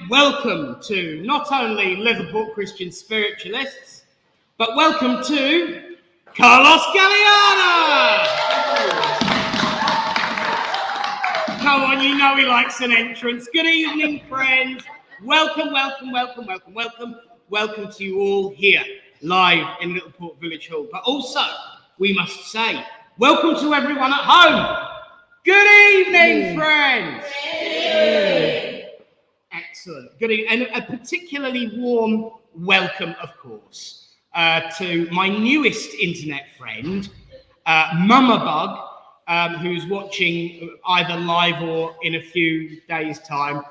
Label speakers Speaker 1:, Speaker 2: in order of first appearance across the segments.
Speaker 1: Welcome to not only Littleport Christian Spiritualists, but welcome to Galiana! Come on, you know he likes an entrance. Good evening, friends. Welcome, welcome, welcome, welcome, welcome. Welcome to you all here, live in Littleport Village Hall. But also, we must say, welcome to everyone at home. Good evening, friends. Excellent. Good evening. And a particularly warm welcome, of course, to my newest internet friend, Mama Bug, who's watching either live or in a few days' time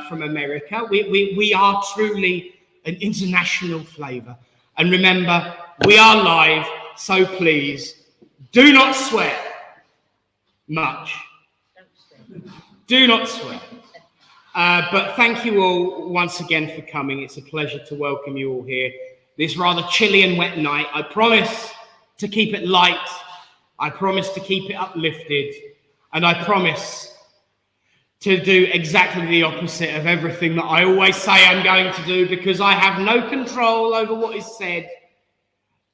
Speaker 1: from America. We are truly an international flavour. And remember, we are live, so please do not swear much. Do not swear. But thank you all once again for coming. It's a pleasure to welcome you all here. This rather chilly and wet night. I promise to keep it light. I promise to keep it uplifted. And I promise to do exactly the opposite of everything that I always say I'm going to do, because I have no control over what is said.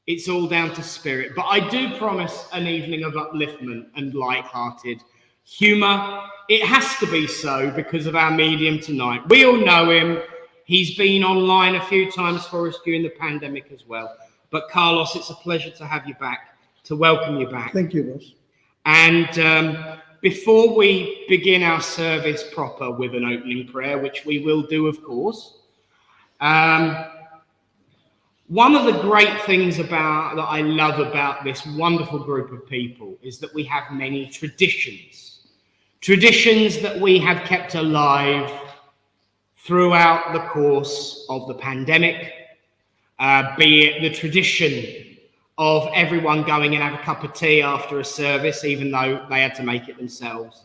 Speaker 1: It's all down to spirit. But I do promise an evening of upliftment and light-hearted humour. It has to be so because of our medium tonight. We all know him. He's been online a few times for us during the pandemic as well. But Carlos, it's a pleasure to have you back, to welcome you back.
Speaker 2: Thank you, Ross.
Speaker 1: And before we begin our service proper with an opening prayer, which we will do, of course, one of the great things that I love about this wonderful group of people is that we have many traditions. Traditions that we have kept alive throughout the course of the pandemic, be it the tradition of everyone going and have a cup of tea after a service, even though they had to make it themselves.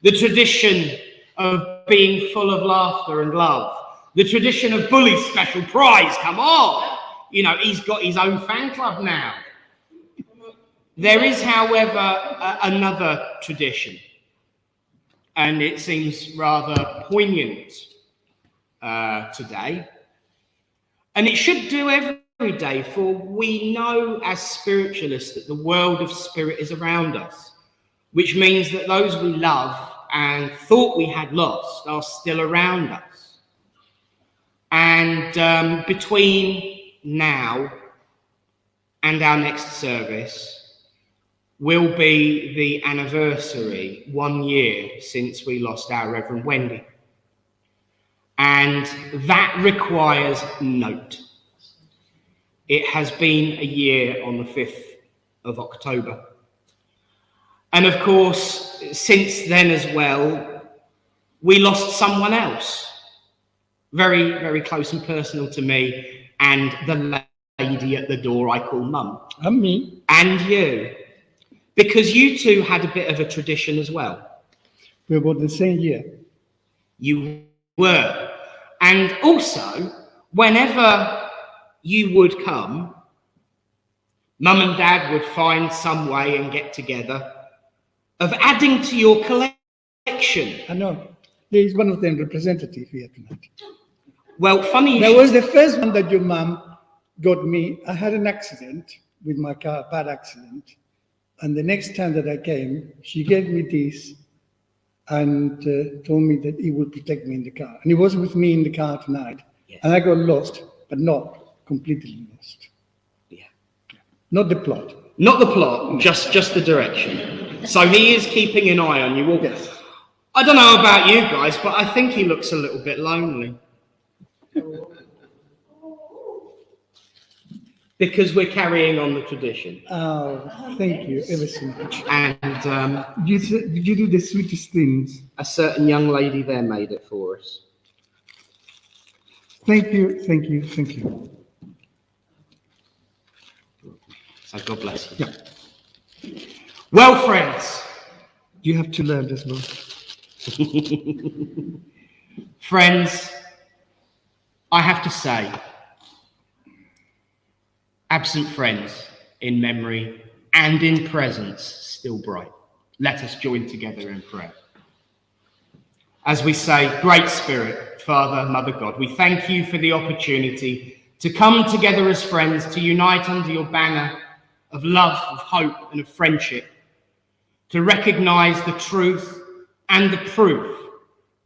Speaker 1: The tradition of being full of laughter and love. The tradition of Bully's special prize, come on! You know, he's got his own fan club now. There is, however, another tradition. And it seems rather poignant today. And it should do every day, for we know as spiritualists that the world of spirit is around us, which means that those we love and thought we had lost are still around us. And between now and our next service will be the anniversary 1 year since we lost our Reverend Wendy. And that requires note. It has been a year on the 5th of October. And of course, since then as well, we lost someone else, very, very close and personal to me, and the lady at the door I call Mum.
Speaker 2: And me.
Speaker 1: And you. Because you two had a bit of a tradition as well.
Speaker 2: We were the same year.
Speaker 1: You were. And also, whenever you would come, Mum and Dad would find some way and get together of adding to your collection.
Speaker 2: I know. There is one of them representative here tonight.
Speaker 1: Well, funny.
Speaker 2: That was the first one that your mum got me. I had an accident with my car, bad accident. And the next time that I came, she gave me this and told me that he would protect me in the car. And he was with me in the car tonight. Yes. And I got lost, but not completely lost.
Speaker 1: Yeah.
Speaker 2: Not the plot.
Speaker 1: Not the plot, just the direction. So he is keeping an eye on you all.
Speaker 2: Yes.
Speaker 1: I don't know about you guys, but I think he looks a little bit lonely. Because we're carrying on the tradition.
Speaker 2: Oh, thank you ever so much.
Speaker 1: And
Speaker 2: you do the sweetest things.
Speaker 1: A certain young lady there made it for us.
Speaker 2: Thank you, thank you, thank you.
Speaker 1: So God bless you.
Speaker 2: Yeah.
Speaker 1: Well, friends.
Speaker 2: You have to learn as well.
Speaker 1: Friends, I have to say, absent friends in memory and in presence still bright. Let us join together in prayer. As we say, Great Spirit, Father, Mother God, we thank you for the opportunity to come together as friends, to unite under your banner of love, of hope, and of friendship, to recognize the truth and the proof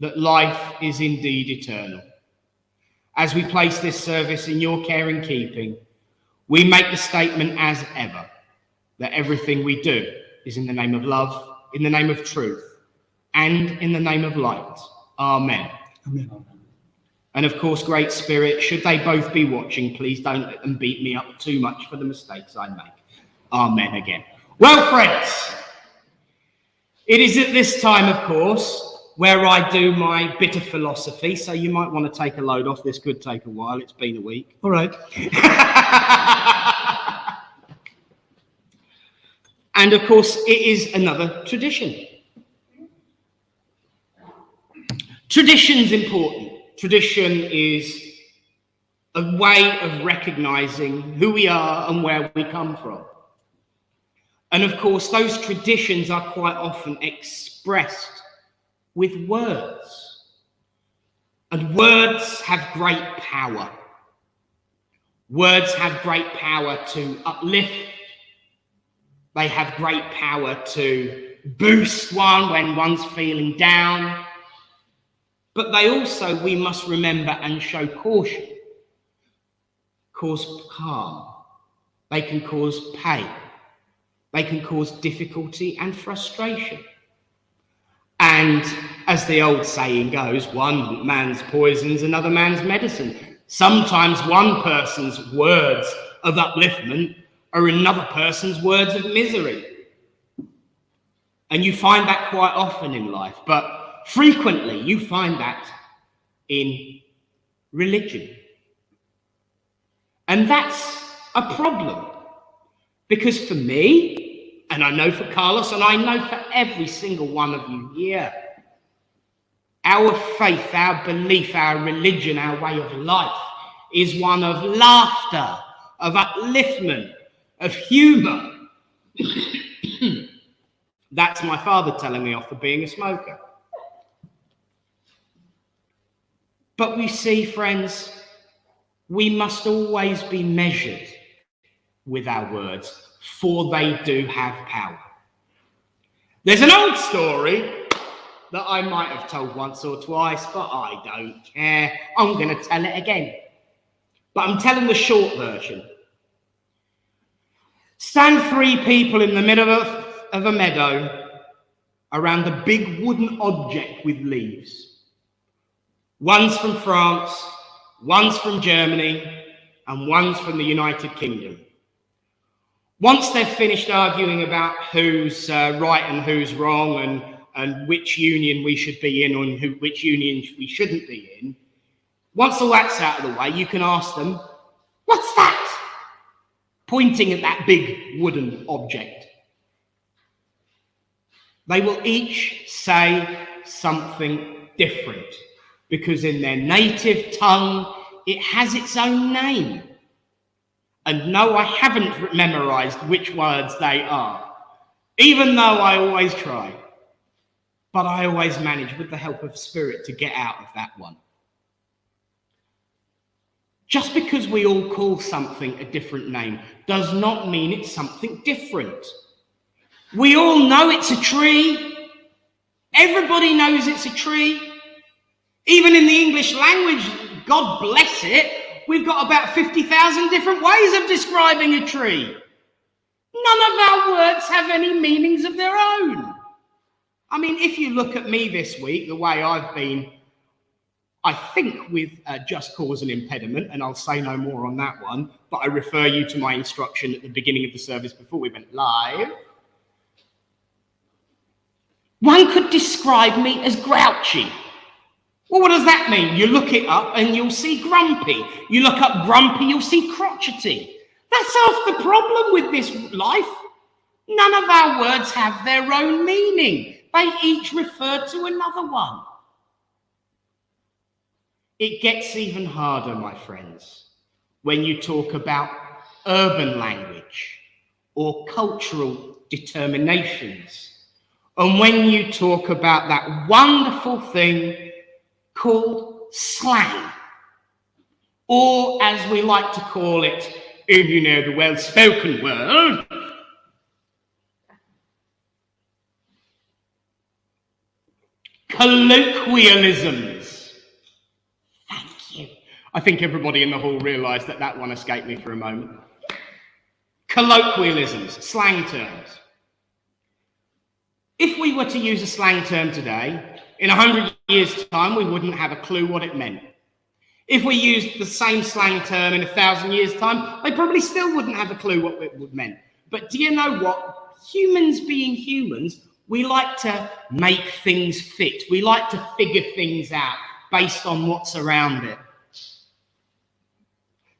Speaker 1: that life is indeed eternal. As we place this service in your care and keeping, we make the statement as ever that everything we do is in the name of love, in the name of truth, and in the name of light. Amen.
Speaker 2: Amen.
Speaker 1: And of course, Great Spirit, should they both be watching, please don't let them beat me up too much for the mistakes I make. Amen again. Well, friends, it is at this time, of course, where I do my bit of philosophy, so you might want to take a load off. This could take a while. It's been a week.
Speaker 2: All right.
Speaker 1: And of course, it is another tradition. Tradition's important. Tradition is a way of recognizing who we are and where we come from. And of course, those traditions are quite often expressed with words. And words have great power. Words have great power to uplift. They have great power to boost one when one's feeling down. But they also, we must remember and show caution, cause harm. They can cause pain. They can cause difficulty and frustration. And as the old saying goes, one man's poison's another man's medicine. Sometimes one person's words of upliftment are another person's words of misery. And you find that quite often in life, but frequently you find that in religion. And that's a problem. Because for me, and I know for Carlos, and I know for every single one of you here, our faith, our belief, our religion, our way of life is one of laughter, of upliftment, of humour. That's my father telling me off for being a smoker. But we see, friends, we must always be measured with our words, for they do have power. There's an old story that I might have told once or twice, but I don't care. I'm going to tell it again. But I'm telling the short version. Stand three people in the middle of a meadow around a big wooden object with leaves. One's from France, one's from Germany, and one's from the United Kingdom. Once they've finished arguing about who's right and who's wrong and which union we should be in and which union we shouldn't be in, once all that's out of the way, you can ask them, "What's that?" Pointing at that big wooden object. They will each say something different because in their native tongue, it has its own name. And no, I haven't memorized which words they are, even though I always try. But I always manage, with the help of Spirit, to get out of that one. Just because we all call something a different name does not mean it's something different. We all know it's a tree. Everybody knows it's a tree. Even in the English language, God bless it, we've got about 50,000 different ways of describing a tree. None of our words have any meanings of their own. I mean, if you look at me this week, the way I've been, I think with just cause and impediment, and I'll say no more on that one, but I refer you to my instruction at the beginning of the service before we went live. One could describe me as grouchy. Well, what does that mean? You look it up and you'll see grumpy. You look up grumpy, you'll see crotchety. That's half the problem with this life. None of our words have their own meaning. They each refer to another one. It gets even harder, my friends, when you talk about urban language or cultural determinations, and when you talk about that wonderful thing called slang, or as we like to call it in, the well-spoken world, colloquialisms. Thank you. I think everybody in the hall realised that one escaped me for a moment. Colloquialisms, slang terms. If we were to use a slang term today, in 100 years' time, we wouldn't have a clue what it meant. If we used the same slang term in 1,000 years' time, they probably still wouldn't have a clue what it would mean. But do you know what? Humans being humans, we like to make things fit. We like to figure things out based on what's around it.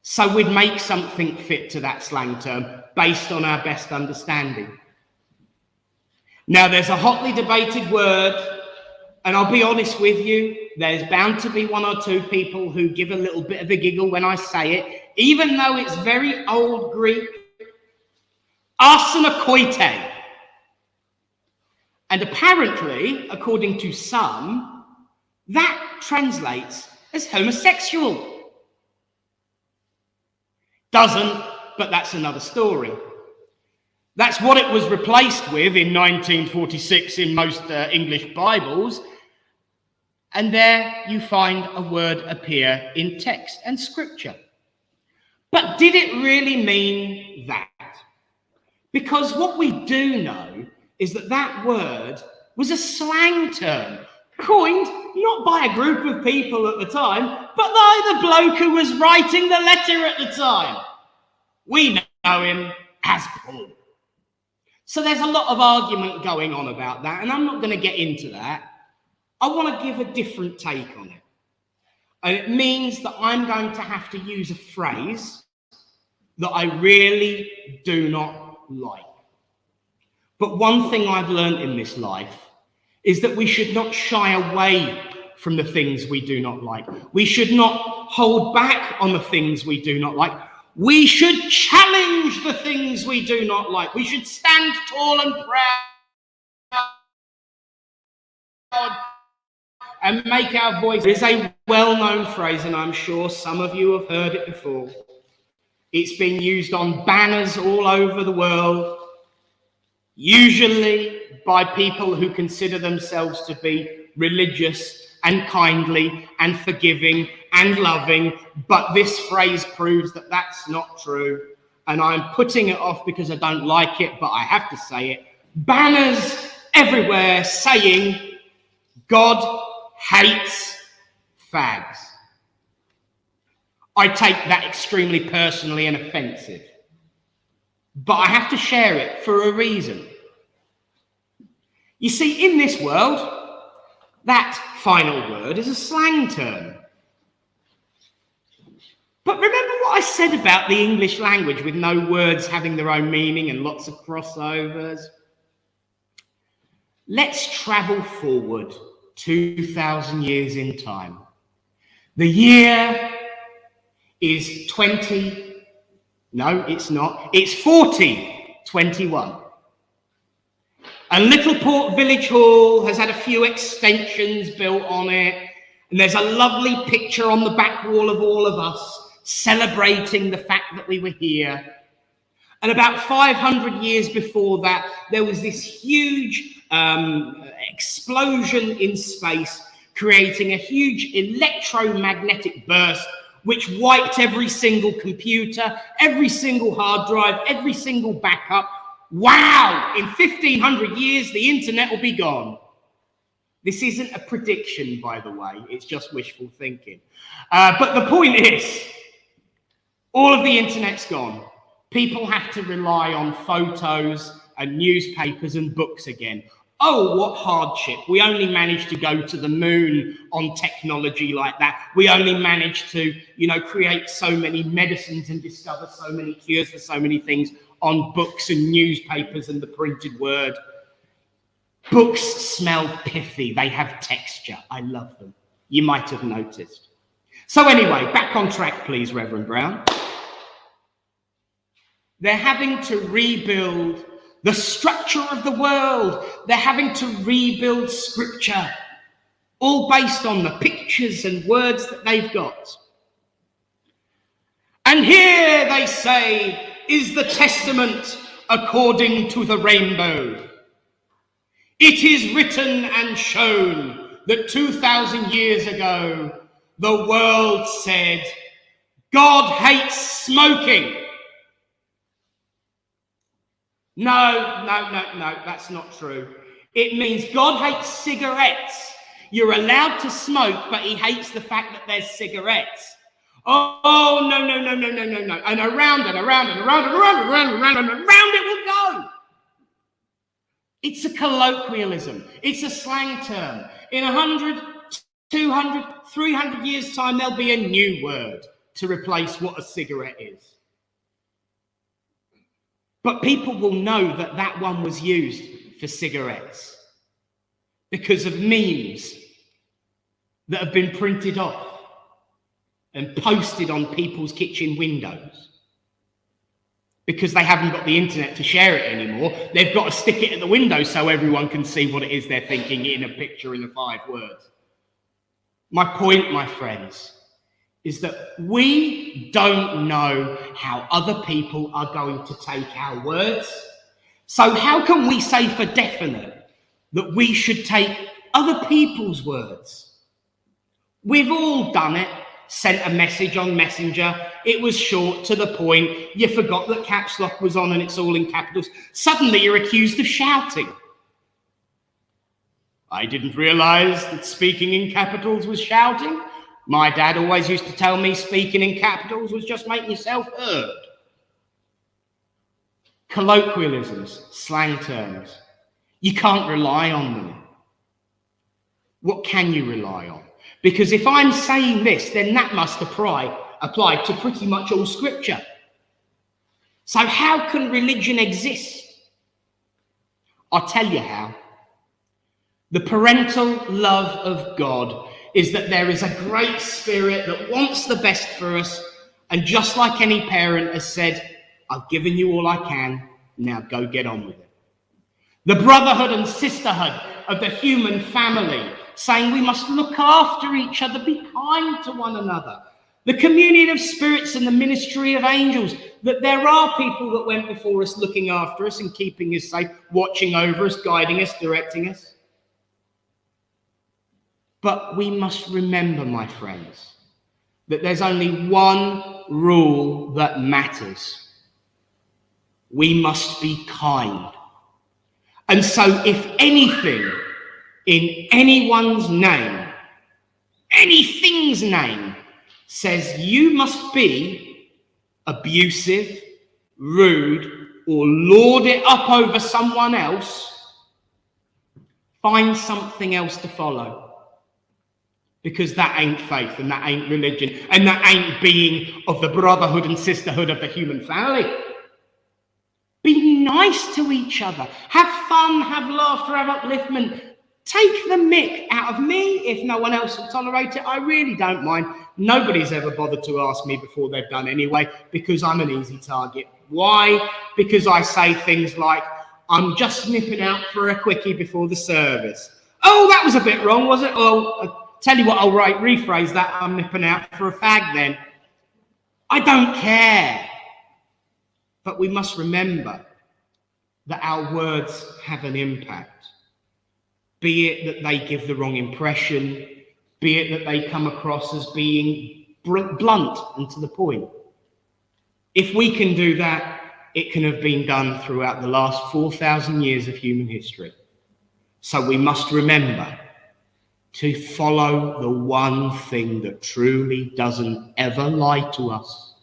Speaker 1: So we'd make something fit to that slang term based on our best understanding. Now, there's a hotly debated word, and I'll be honest with you, there's bound to be one or two people who give a little bit of a giggle when I say it, even though it's very old Greek, arsenokoite. And apparently, according to some, that translates as homosexual. Doesn't, but that's another story. That's what it was replaced with in 1946 in most English Bibles. And there you find a word appear in text and scripture. But did it really mean that? Because what we do know is that word was a slang term, coined not by a group of people at the time, but by the bloke who was writing the letter at the time. We know him as Paul. So there's a lot of argument going on about that, and I'm not going to get into that. I want to give a different take on it. And it means that I'm going to have to use a phrase that I really do not like. But one thing I've learned in this life is that we should not shy away from the things we do not like. We should not hold back on the things we do not like. We should challenge the things we do not like. We should stand tall and proud and make our voice. It is a well-known phrase, and I'm sure some of you have heard it before. It's been used on banners all over the world, usually by people who consider themselves to be religious and kindly and forgiving and loving, but this phrase proves that that's not true, and I'm putting it off because I don't like it, but I have to say it. Banners everywhere saying, God hates fags. I take that extremely personally and offensive, but I have to share it for a reason. You see, in this world, that final word is a slang term. But remember what I said about the English language with no words having their own meaning and lots of crossovers? Let's travel forward 2,000 years in time. The year is it's 4021. And Littleport Village Hall has had a few extensions built on it, and there's a lovely picture on the back wall of all of us celebrating the fact that we were here. And about 500 years before that, there was this huge explosion in space, creating a huge electromagnetic burst, which wiped every single computer, every single hard drive, every single backup. Wow! In 1,500 years, the internet will be gone. This isn't a prediction, by the way. It's just wishful thinking. But the point is, all of the internet's gone. People have to rely on photos and newspapers and books again. Oh, what hardship. We only managed to go to the moon on technology like that. We only managed to, create so many medicines and discover so many cures for so many things on books and newspapers and the printed word. Books smell pithy. They have texture. I love them. You might have noticed. So anyway, back on track, please, Reverend Brown. They're having to rebuild the structure of the world. They're having to rebuild scripture, all based on the pictures and words that they've got. And here, they say, is the testament according to the rainbow. It is written and shown that 2,000 years ago, the world said, God hates smoking. No, that's not true. It means God hates cigarettes. You're allowed to smoke, but he hates the fact that there's cigarettes. Oh, no. And around it will go. It's a colloquialism. It's a slang term. In 100, 200, 300 years' time, there'll be a new word to replace what a cigarette is. But people will know that that one was used for cigarettes because of memes that have been printed off and posted on people's kitchen windows. Because they haven't got the internet to share it anymore, they've got to stick it at the window so everyone can see what it is they're thinking in a picture in the 5 words. My point, my friends, is that we don't know how other people are going to take our words. So how can we say for definite that we should take other people's words? We've all done it. Sent a message on Messenger. It was short, to the point. You forgot that caps lock was on and it's all in capitals. Suddenly you're accused of shouting. I didn't realize that speaking in capitals was shouting. My dad always used to tell me speaking in capitals was just making yourself heard. Colloquialisms, slang terms. You can't rely on them. What can you rely on? Because if I'm saying this, then that must apply to pretty much all scripture. So how can religion exist? I'll tell you how. The parental love of God is that there is a great spirit that wants the best for us. And just like any parent has said, I've given you all I can, now go get on with it. The brotherhood and sisterhood of the human family, saying we must look after each other, be kind to one another. The communion of spirits and the ministry of angels, that there are people that went before us looking after us and keeping us safe, watching over us, guiding us, directing us. But we must remember, my friends, that there's only one rule that matters. We must be kind. And so if anything in anyone's name, anything's name, says you must be abusive, rude, or lord it up over someone else, find something else to follow. Because that ain't faith and that ain't religion and that ain't being of the brotherhood and sisterhood of the human family. Be nice to each other. Have fun, have laughter, have upliftment. Take the mick out of me if no one else will tolerate it. I really don't mind. Nobody's ever bothered to ask me before they've done anyway, because I'm an easy target. Why? Because I say things like, I'm just nipping out for a quickie before the service. Oh, that was a bit wrong, was it? Oh, I'll tell you what, I'll rephrase that. I'm nipping out for a fag then. I don't care. But we must remember that our words have an impact. Be it that they give the wrong impression, be it that they come across as being blunt and to the point. If we can do that, it can have been done throughout the last 4,000 years of human history. So we must remember to follow the one thing that truly doesn't ever lie to us.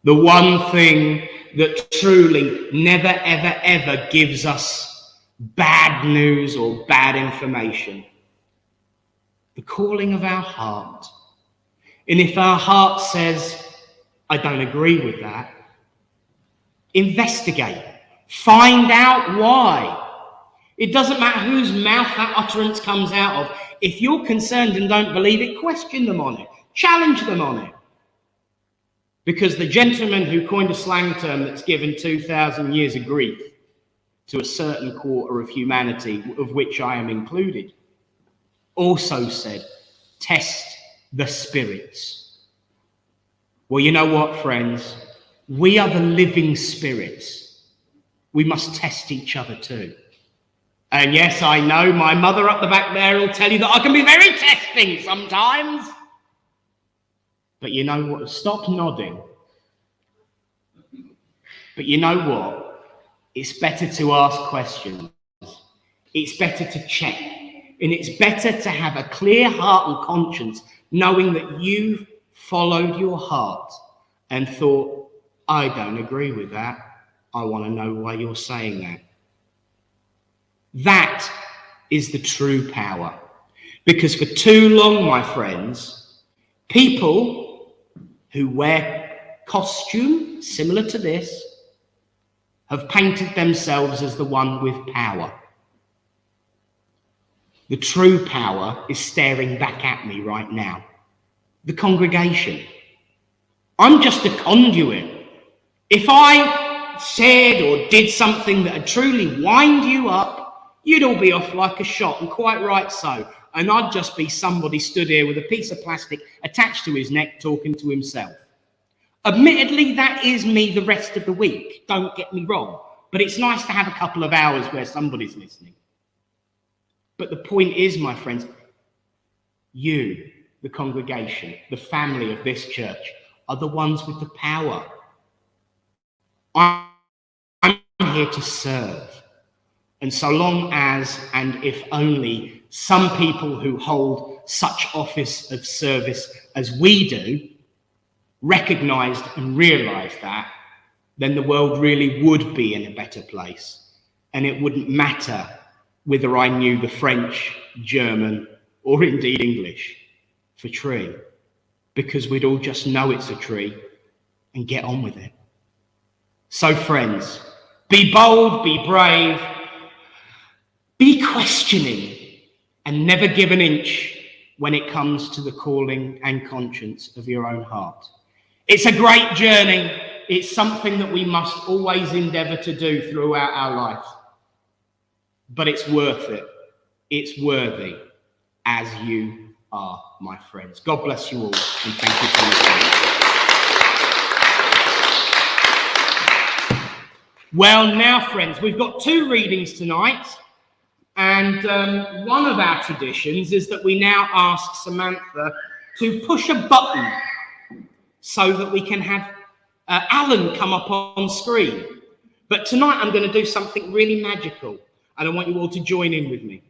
Speaker 1: The one thing that truly never, ever, ever gives us bad news or bad information. The calling of our heart. And if our heart says, I don't agree with that, investigate. Find out why. It doesn't matter whose mouth that utterance comes out of. If you're concerned and don't believe it, question them on it. Challenge them on it. Because the gentleman who coined a slang term that's given 2,000 years of grief to a certain quarter of humanity, of which I am included, also said, test the spirits. Well, you know what, friends? We are the living spirits. We must test each other too. And yes, I know my mother up the back there will tell you that I can be very testing sometimes. But you know what? Stop nodding. But you know what? It's better to ask questions. It's better to check. And it's better to have a clear heart and conscience, knowing that you've followed your heart and thought, I don't agree with that. I want to know why you're saying that. That is the true power. Because for too long, my friends, people who wear costume similar to this have painted themselves as the one with power. The true power is staring back at me right now. The congregation. I'm just a conduit. If I said or did something that would truly wind you up, you'd all be off like a shot, and quite right so. And I'd just be somebody stood here with a piece of plastic attached to his neck talking to himself. Admittedly, that is me the rest of the week, don't get me wrong. But it's nice to have a couple of hours where somebody's listening. But the point is, my friends, you, the congregation, the family of this church, are the ones with the power. I'm here to serve. And so long as, and if only, some people who hold such office of service as we do recognised and realised that, then the world really would be in a better place. And it wouldn't matter whether I knew the French, German, or indeed English for tree, because we'd all just know it's a tree and get on with it. So friends, be bold, be brave, be questioning, and never give an inch when it comes to the calling and conscience of your own heart. It's a great journey. It's something that we must always endeavour to do throughout our life. But it's worth it. It's worthy, as you are, my friends. God bless you all, and thank you for listening. Well, now, friends, we've got 2 readings tonight. And one of our traditions is that we now ask Samantha to push a button so that we can have Alan come up on screen. But tonight I'm going to do something really magical, and I want you all to join in with me.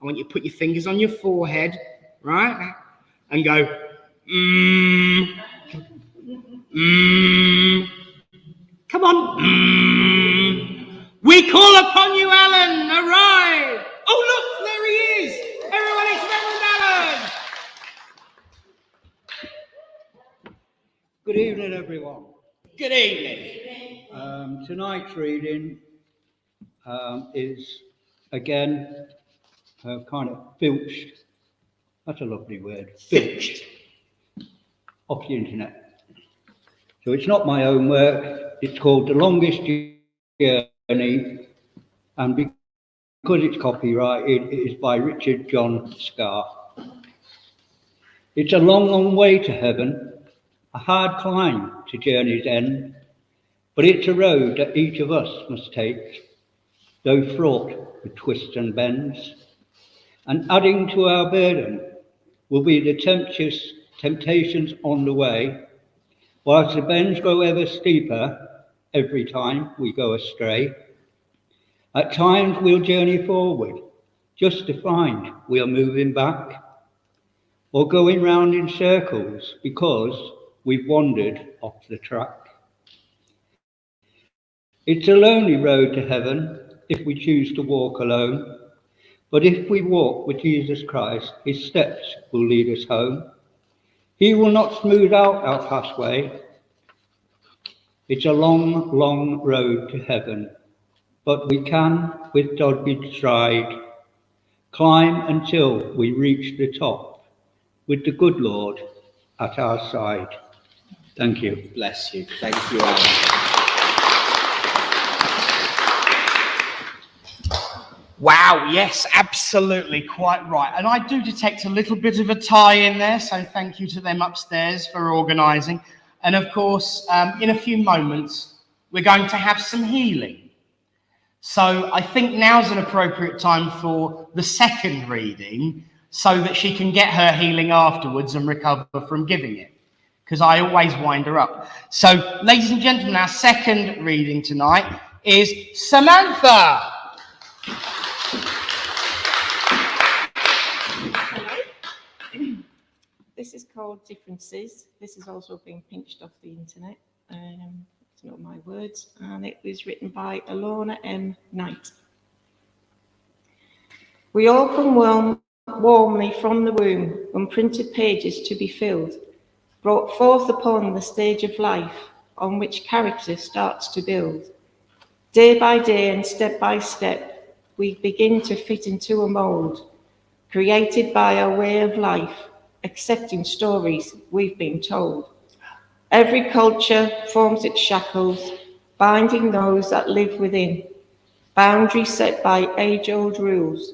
Speaker 1: I want you to put your fingers on your forehead, right? And go, Come on. We call upon you, Alan. Arrive. Oh, look, there he is. Everyone, it's Reverend Alan.
Speaker 3: Good evening, everyone.
Speaker 1: Good evening.
Speaker 3: Tonight's reading is, again, kind of filched. That's a lovely word.
Speaker 1: Filched.
Speaker 3: Off the internet. So it's not my own work. It's called The Longest Journey, and because it's copyrighted, it is by Richard John Scarr. It's a long, long way to heaven, a hard climb to journey's end, but it's a road that each of us must take, though fraught with twists and bends. And adding to our burden will be the temptations on the way, whilst the bends grow ever steeper every time we go astray. At times we'll journey forward, just to find we're moving back, or going round in circles because we've wandered off the track. It's a lonely road to heaven, if we choose to walk alone. But if we walk with Jesus Christ, his steps will lead us home. He will not smooth out our pathway. It's a long, long road to heaven, but we can, with dogged stride, climb until we reach the top, with the good Lord at our side. Thank you.
Speaker 1: Bless you. Thank you, Alan. Wow, yes, absolutely, quite right. And I do detect a little bit of a tie in there, so thank you to them upstairs for organising. And of course, in a few moments, we're going to have some healing. So I think now's an appropriate time for the second reading, so that she can get her healing afterwards and recover from giving it, because I always wind her up. So, ladies and gentlemen, our second reading tonight is Samantha.
Speaker 4: This is called Differences. This has also been pinched off the internet. It's not my words. And it was written by Alona M. Knight. We all come warmly from the womb, unprinted pages to be filled, brought forth upon the stage of life on which character starts to build. Day by day and step by step, we begin to fit into a mold, created by our way of life, accepting stories we've been told. Every culture forms its shackles, binding those that live within. Boundaries set by age-old rules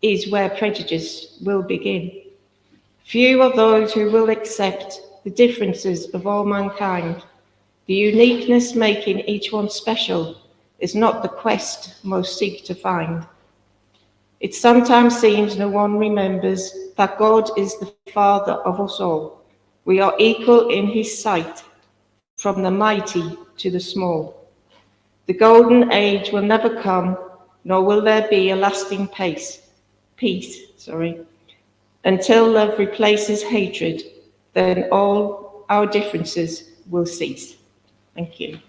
Speaker 4: is where prejudice will begin. Few are those who will accept the differences of all mankind. The uniqueness making each one special is not the quest most seek to find. It sometimes seems no one remembers that God is the Father of us all. We are equal in his sight, from the mighty to the small. The golden age will never come, nor will there be a lasting peace, until love replaces hatred, then all our differences will cease. Thank you.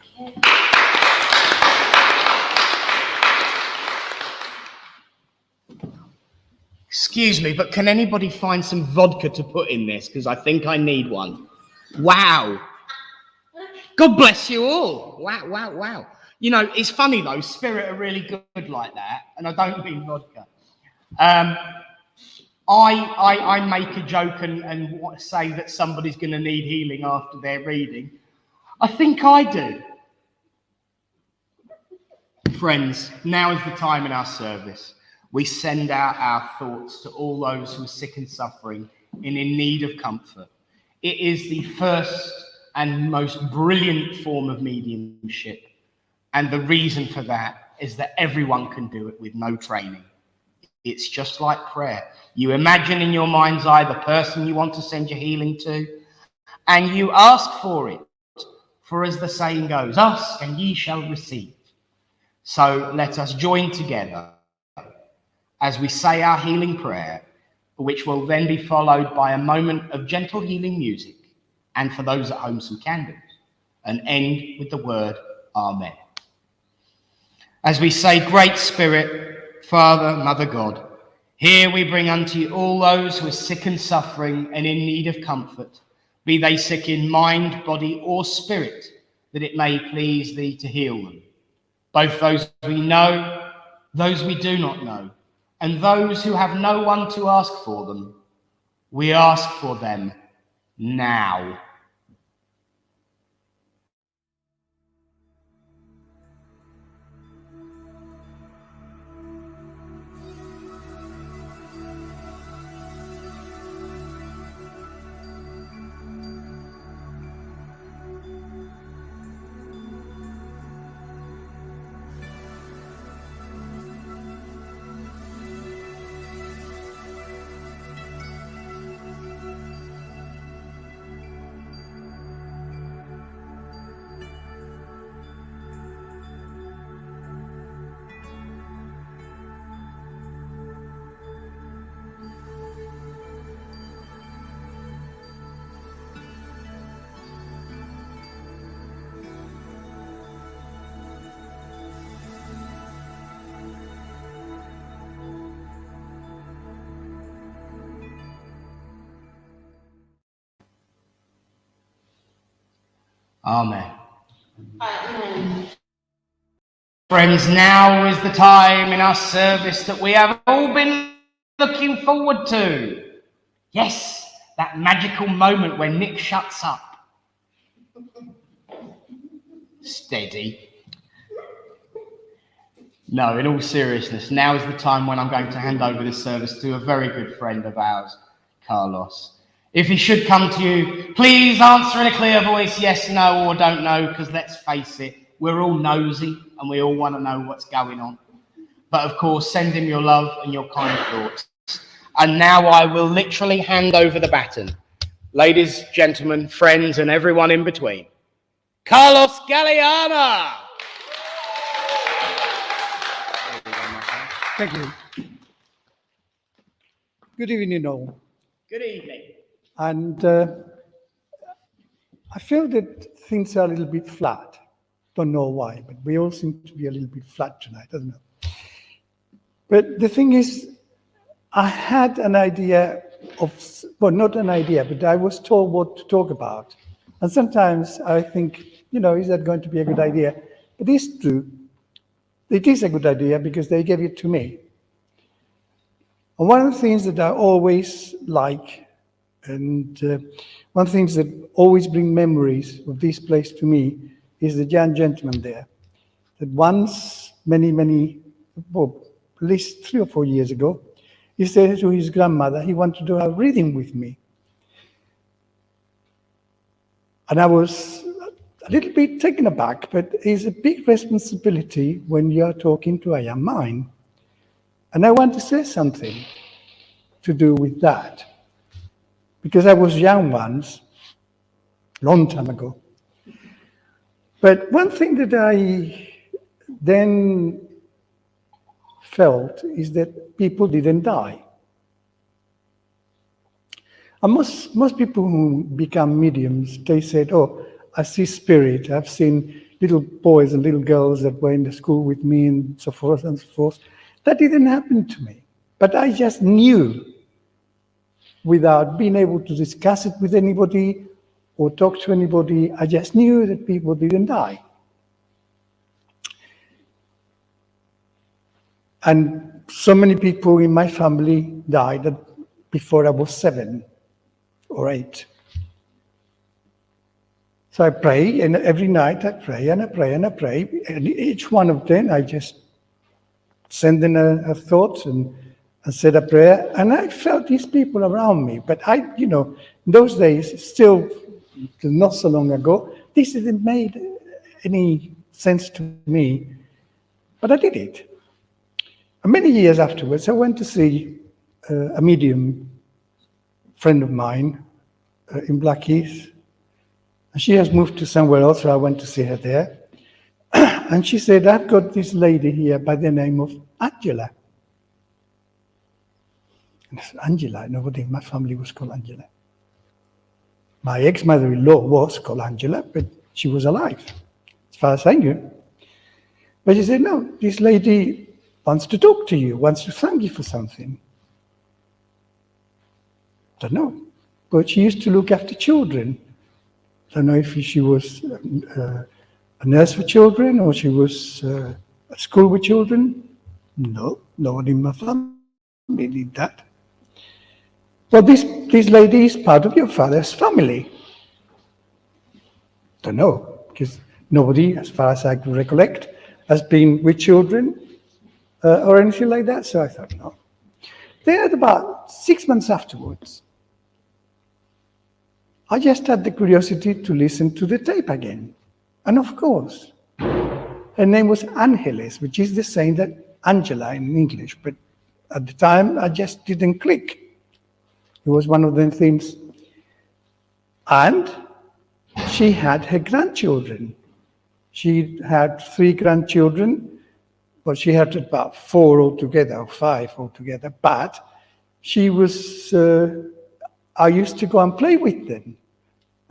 Speaker 1: Excuse me, but can anybody find some vodka to put in this? Because I think I need one. Wow. God bless you all. Wow, wow, wow. You know, it's funny though, Spirit are really good like that, and I don't mean vodka. I make a joke and say that somebody's going to need healing after their reading. I think I do. Friends, now is the time in our service. We send out our thoughts to all those who are sick and suffering and in need of comfort. It is the first and most brilliant form of mediumship. And the reason for that is that everyone can do it with no training. It's just like prayer. You imagine in your mind's eye the person you want to send your healing to, and you ask for it. For as the saying goes, ask and ye shall receive. So let us join together as we say our healing prayer, which will then be followed by a moment of gentle healing music, and for those at home, some candles, and end with the word Amen. As we say, Great Spirit, Father, Mother God, here we bring unto you all those who are sick and suffering and in need of comfort, be they sick in mind, body, or spirit, that it may please thee to heal them. Both those we know, those we do not know, and those who have no one to ask for them, we ask for them now. Amen. Friends, now is the time in our service that we have all been looking forward to. Yes, that magical moment when Nick shuts up. Steady. No, in all seriousness, now is the time when I'm going to hand over this service to a very good friend of ours, Carlos. If he should come to you, please answer in a clear voice, yes, no, or don't know, because let's face it, we're all nosy and we all want to know what's going on. But of course, send him your love and your kind thoughts. And now I will literally hand over the baton. Ladies, gentlemen, friends, and everyone in between. Carlos Galiana!
Speaker 2: Thank you. Good evening, all.
Speaker 1: Good evening.
Speaker 2: And I feel that things are a little bit flat. Don't know why, but we all seem to be a little bit flat tonight, doesn't it? But the thing is, I had an idea of, well, not an idea, but I was told what to talk about. And sometimes I think, is that going to be a good idea? But it's true. It is a good idea because they gave it to me. And one of the things that I always like, and one of the things that always bring memories of this place to me is the young gentleman there. That once, well, at least 3 or 4 years ago, he said to his grandmother he wanted to have reading with me. And I was a little bit taken aback, but it's a big responsibility when you're talking to a young mind. And I want to say something to do with that. Because I was young once, long time ago. But one thing that I then felt is that people didn't die. And most people who become mediums, they said, oh, I see spirit. I've seen little boys and little girls that were in the school with me and so forth and so forth. That didn't happen to me. But I just knew, without being able to discuss it with anybody or talk to anybody, I just knew that people didn't die. And so many people in my family died before I was 7 or 8. So I pray, and every night I pray and I pray and I pray. And each one of them, I just send in a thought and said a prayer. And I felt these people around me. But in those days, still not so long ago, this didn't make any sense to me. But I did it. And many years afterwards, I went to see a medium friend of mine in Blackheath. And she has moved to somewhere else, so I went to see her there. And she said, I've got this lady here by the name of Angela. And I said, Angela? Nobody in my family was called Angela. My ex-mother-in-law was called Angela, but she was alive, as far as I knew. But she said, no, this lady wants to talk to you, wants to thank you for something. Don't know. But she used to look after children. Don't know if she was a nurse for children or she was at school with children. No, nobody in my family did that. Well, this lady is part of your father's family. Don't know, because nobody, as far as I can recollect, has been with children or anything like that. So I thought, no. Then at about 6 months afterwards, I just had the curiosity to listen to the tape again. And of course, her name was Angeles, which is the same that Angela in English. But at the time, I just didn't click. It was one of the things. And she had her grandchildren. She had 3 grandchildren, but she had about 4 altogether, or 5 altogether. But she was, I used to go and play with them.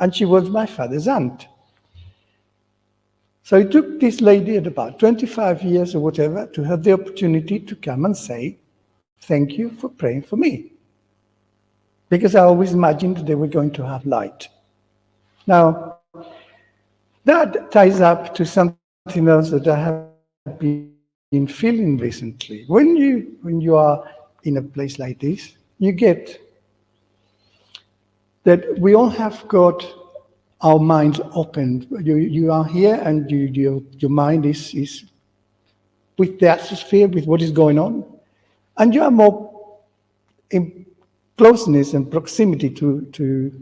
Speaker 2: And she was my father's aunt. So it took this lady at about 25 years or whatever to have the opportunity to come and say, thank you for praying for me. Because I always imagined they were going to have light. Now, That ties up to something else that I have been feeling recently. When you are in a place like this, you get that we all have got our minds open. You are here, and your mind is with the atmosphere, with what is going on, and you are more in closeness and proximity to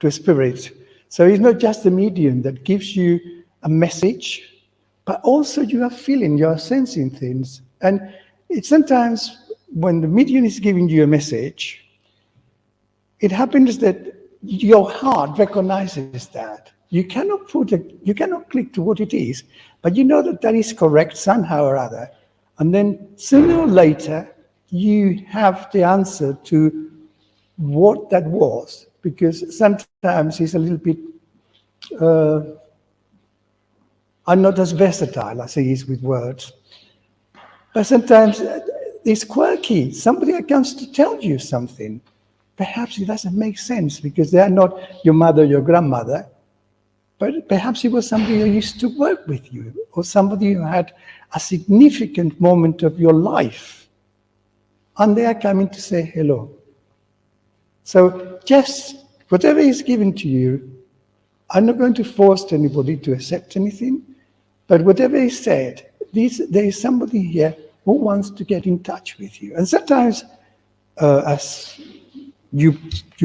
Speaker 2: a spirit. So it's not just the medium that gives you a message, but also you are feeling, you are sensing things. And it's sometimes when the medium is giving you a message, it happens that your heart recognizes that. You cannot click to what it is, but you know that is correct somehow or other. And then sooner or later, you have the answer to what that was, because sometimes it's a little bit, I'm not as versatile as he is with words, but sometimes it's quirky. Somebody comes to tell you something. Perhaps it doesn't make sense because they are not your mother, your grandmother, but perhaps it was somebody who used to work with you, or somebody who had a significant moment of your life, and they are coming to say hello. So just whatever is given to you, I'm not going to force anybody to accept anything, but whatever is said, there is somebody here who wants to get in touch with you. And sometimes, as you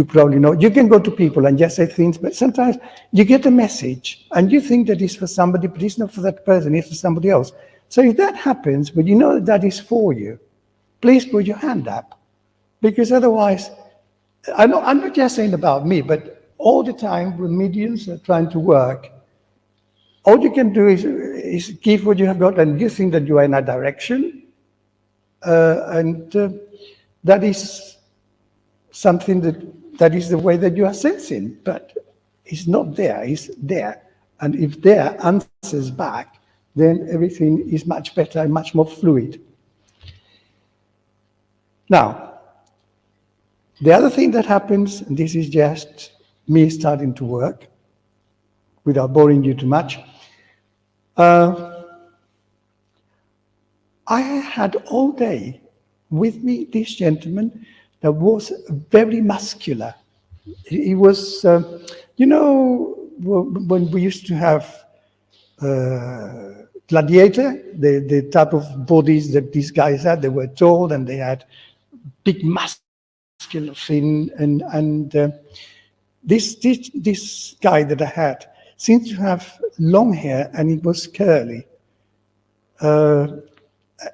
Speaker 2: probably know, you can go to people and just say things, but sometimes you get a message and you think that it's for somebody, but it's not for that person, it's for somebody else. So if that happens, but you know that is for you, please put your hand up, because otherwise, I'm not just saying about me, but all the time when mediums are trying to work, all you can do is give what you have got, and you think that you are in a direction, and that is something that is the way that you are sensing, but it's not there, it's there. And if there answers back, then everything is much better and much more fluid. Now, the other thing that happens, and this is just me starting to work, without boring you too much, I had all day with me this gentleman that was very muscular. He was, you know, when we used to have gladiator, the type of bodies that these guys had, they were tall and they had big muscular thing, and this guy that I had seemed to have long hair and it was curly.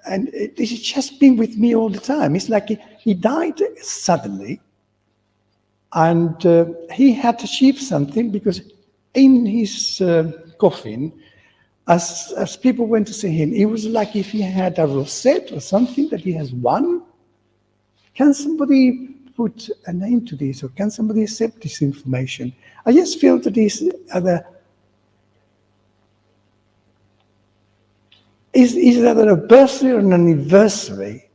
Speaker 2: And this has just been with me all the time. It's like he died suddenly, and he had achieved something, because in his coffin, as people went to see him, it was like if he had a rosette or something that he has won. Can somebody put a name to this, or can somebody accept this information? I just feel that these other is either a birthday or an anniversary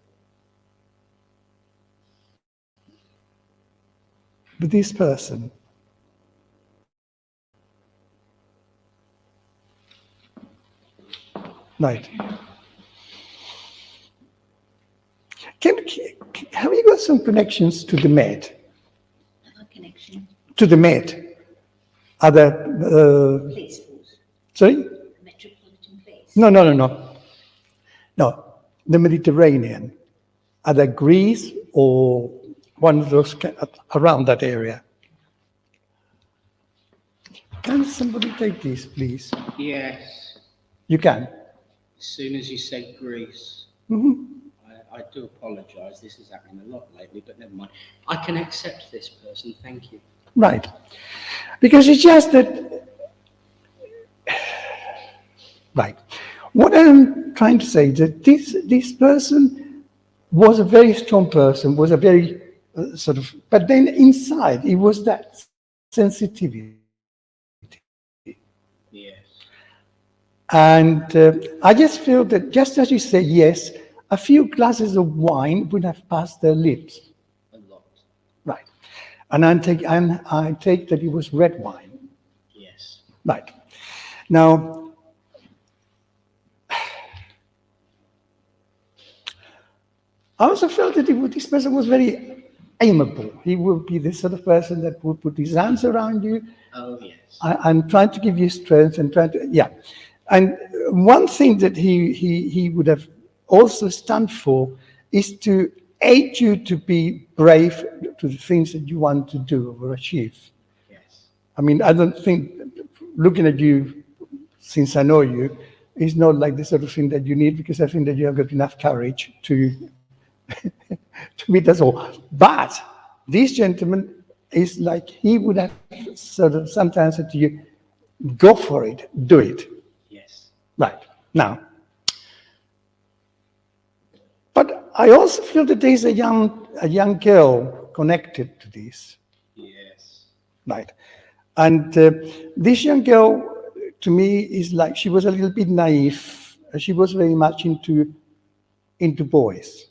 Speaker 2: with this person. Right. Have you got some connections to the Med?
Speaker 5: What connection?
Speaker 2: To the Med? Other
Speaker 5: Police force.
Speaker 2: sorry?
Speaker 5: Metropolitan Police.
Speaker 2: No, the Mediterranean. Either Greece or one of those around that area. Can somebody take this, please?
Speaker 1: Yes,
Speaker 2: You can.
Speaker 1: as soon as you said Greece.
Speaker 2: Mm-hmm.
Speaker 1: I do apologise, this is happening a lot lately, but never mind. I can accept this person, thank you.
Speaker 2: Right. Because it's just that, right. What I'm trying to say is that this person was a very strong person, was a very but then inside it was that sensitivity.
Speaker 1: Yes.
Speaker 2: And I just feel that just as you say yes, a few glasses of wine would have passed their lips.
Speaker 1: A lot.
Speaker 2: Right. And I take that it was red wine.
Speaker 1: Yes.
Speaker 2: Right. Now, I also felt that this person was very amiable. He would be the sort of person that would put his arms around you.
Speaker 1: Oh, yes.
Speaker 2: And trying to give you strength and trying to, yeah. And one thing that he would have also stand for is to aid you to be brave to the things that you want to do or achieve.
Speaker 1: Yes.
Speaker 2: I mean, I don't think, looking at you since I know you, is not like the sort of thing that you need, because I think that you have got enough courage to to meet us all. But this gentleman is like, he would have sort of sometimes said to you, go for it, do it.
Speaker 1: Yes.
Speaker 2: Right. Now, but I also feel that there's a young girl connected to this.
Speaker 1: Yes.
Speaker 2: Right. And this young girl, to me, is like, she was a little bit naive. She was very much into boys.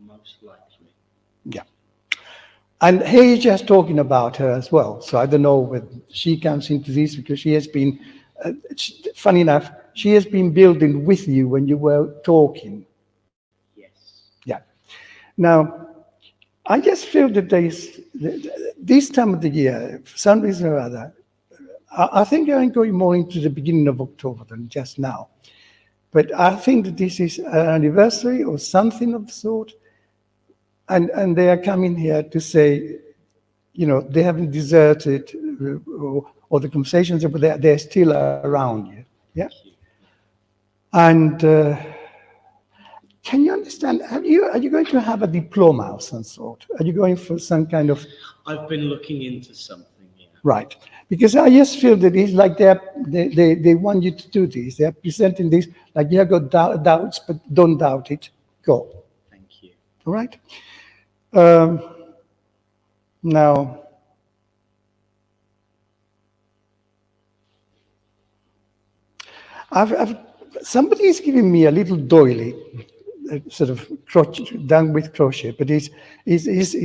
Speaker 1: Most likely.
Speaker 2: Yeah. And he's just talking about her as well. So I don't know whether she comes into this, because she has been, funny enough, she has been building with you when you were talking.
Speaker 1: Yes.
Speaker 2: Yeah. Now, I just feel that this time of the year, for some reason or other, I think I'm going more into the beginning of October than just now. But I think that this is an anniversary or something of the sort. And they are coming here to say, you know, they haven't deserted, or the conversations, but they're still around you. Yeah. And can you understand? Are you going to have a diploma of some sort? Are you going for some kind of?
Speaker 1: I've been looking into something. Yeah.
Speaker 2: Right. Because I just feel that it's like they want you to do this. They're presenting this like, you have got doubts, but don't doubt it. Go.
Speaker 1: Thank you.
Speaker 2: All right. Now, somebody is giving me a little doily, sort of done with crochet, but he's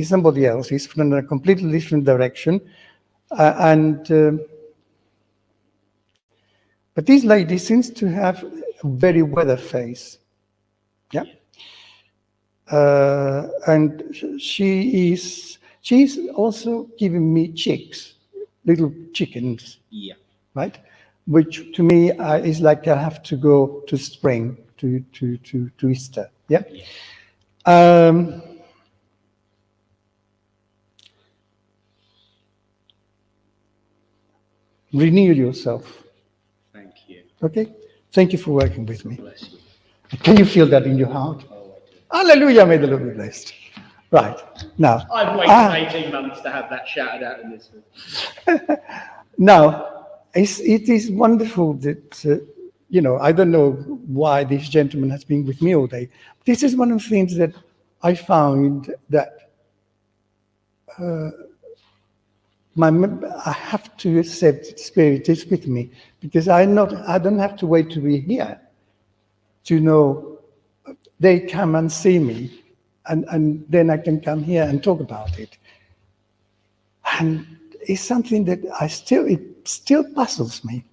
Speaker 2: somebody else. He's from a completely different direction, but this lady seems to have a very weather face. Yeah. And she's also giving me chicks, little chickens.
Speaker 1: Yeah.
Speaker 2: Right? Which to me is like I have to go to spring, to Easter. Yeah. Renew yourself.
Speaker 1: Thank you.
Speaker 2: Okay? Thank you for working with me.
Speaker 1: Bless you.
Speaker 2: Can you feel that in your heart?
Speaker 1: Oh, I do.
Speaker 2: Hallelujah, may the Lord be blessed. Right. Now.
Speaker 1: I've waited 18 months to have that shouted out in this room.
Speaker 2: Now, it is wonderful that, you know, I don't know why this gentleman has been with me all day. This is one of the things that I found that I have to accept Spirit is with me, because I don't have to wait to be here to know they come and see me, and then I can come here and talk about it. And it's something that it still puzzles me,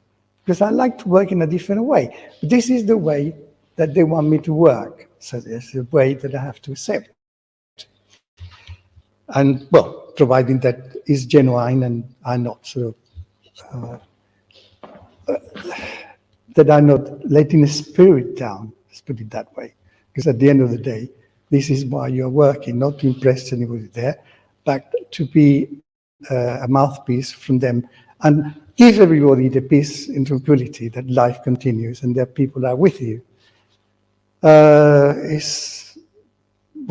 Speaker 2: because I like to work in a different way. This is the way that they want me to work, so there's a way that I have to accept. And well, providing that is genuine and I'm not sort of that I'm not letting the spirit down, let's put it that way. Because at the end of the day, this is why you're working, not to impress anybody there, but to be a mouthpiece from them and give everybody the peace and tranquility that life continues and that people are with you. When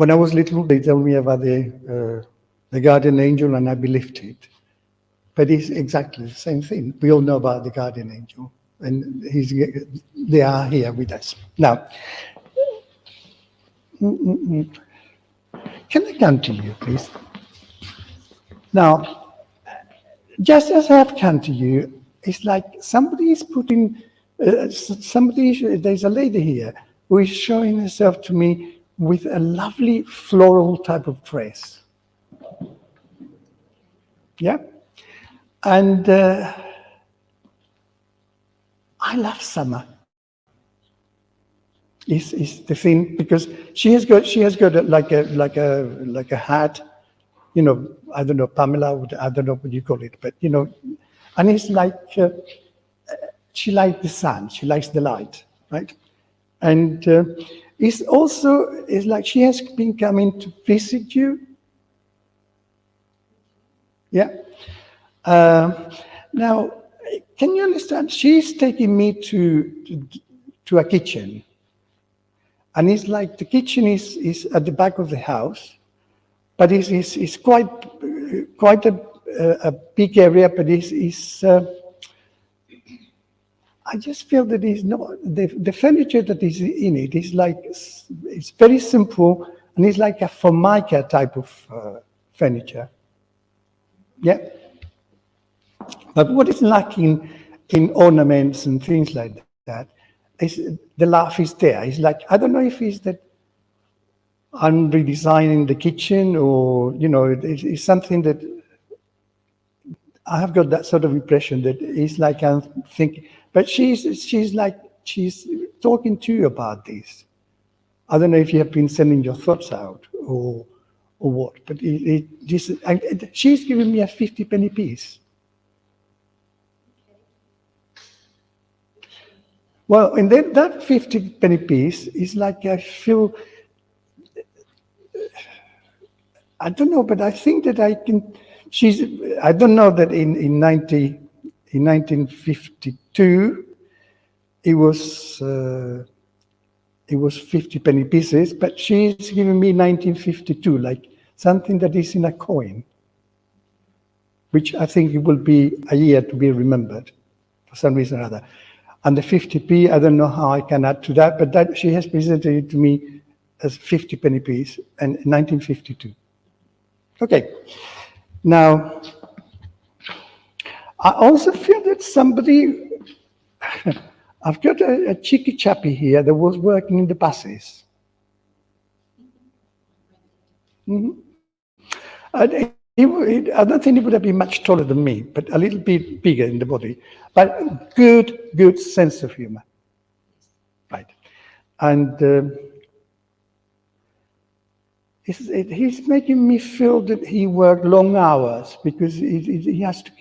Speaker 2: I was little, they told me about the guardian angel, and I believed it. But it's exactly the same thing. We all know about the guardian angel, and they are here with us. Now, can I come to you, please? Now, just as I have come to you, it's like somebody is putting, there's a lady here who is showing herself to me with a lovely floral type of dress. Yeah? And I love summer. Is the thing, because she has got like a hat, you know, I don't know, Pamela, I don't know what you call it, but you know, and it's like she likes the sun, she likes the light, right? And it's like she has been coming to visit you. Yeah. Now, can you understand? She's taking me to a kitchen. And it's like the kitchen is at the back of the house, but it's quite a big area. But I just feel that it's not the furniture that is in it is like it's very simple, and it's like a formica type of furniture. Yeah. But what is lacking in ornaments and things like that is the laugh is there. It's like, I don't know if it's that I'm redesigning the kitchen, or, you know, it's something that I have got that sort of impression that it's like I'm thinking, but she's talking to you about this. I don't know if you have been sending your thoughts out or what, but she's giving me a 50-penny piece. Well, and then that 50-penny piece is like, I feel, I don't know, but I think that I can, I don't know that in 1952, it was 50-penny pieces, but she's giving me 1952, like something that is in a coin, which I think it will be a year to be remembered for some reason or other. And the 50p, I don't know how I can add to that, but that she has presented it to me as 50-penny piece in 1952. Okay. Now, I also feel that somebody, I've got a cheeky chappy here that was working in the buses. Mm-hmm. I don't think he would have been much taller than me, but a little bit bigger in the body. But good sense of humor. Right. And he's making me feel that he worked long hours because he has to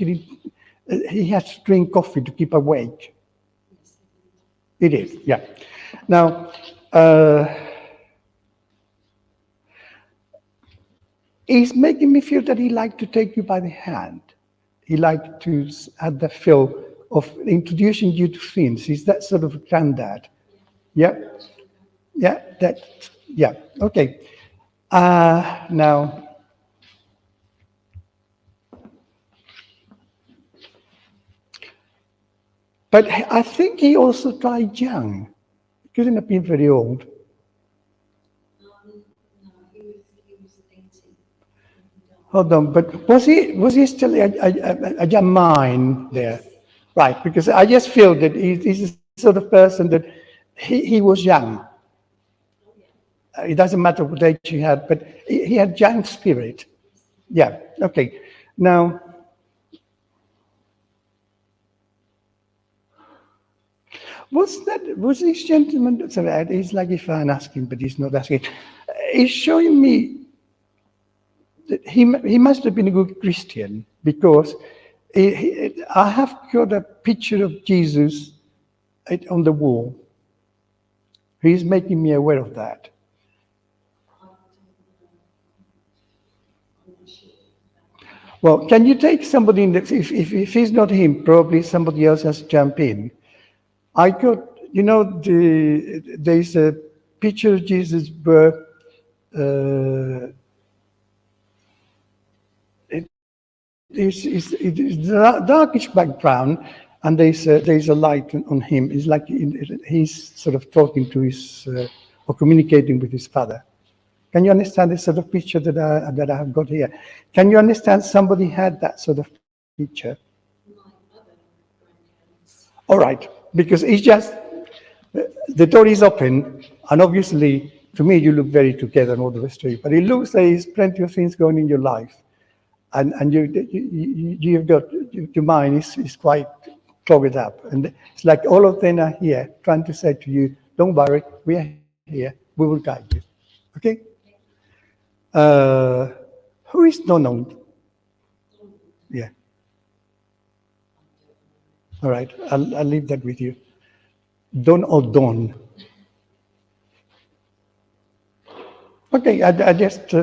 Speaker 2: drink coffee to keep awake. It is, yeah. Now, he's making me feel that he liked to take you by the hand. He liked to have the feel of introducing you to things. He's that sort of granddad. Yeah? Yeah, yeah, okay. Now, but I think he also died young. He couldn't have been very old.
Speaker 5: No, he was 80.
Speaker 2: Hold on, but was he still a young mind there? Right, because I just feel that he's the sort of person that he was young. It doesn't matter what age he had, but he had young spirit. Yeah, okay. Now, was this gentleman, sorry, it's like if I'm asking, but he's not asking. He's showing me that he must have been a good Christian, because I have got a picture of Jesus on the wall. He's making me aware of that. Well, can you take somebody in that, if he's not him, probably somebody else has to jump in. I got, you know, there's a picture of Jesus where it's a darkish background, and there's a light on him. It's like he's sort of talking to his or communicating with his father. Can you understand this sort of picture that I have got here? Can you understand somebody had that sort of picture? All right, because it's just, the door is open, and obviously, to me, you look very together and all the rest of it, but it looks like there's plenty of things going in your life, and you've got, your mind is quite clog it up. And it's like all of them are here trying to say to you, don't worry, we are here, we will guide you. Okay? Who is Donald? Yeah. All right, I'll leave that with you. Don or Don? Okay, I just,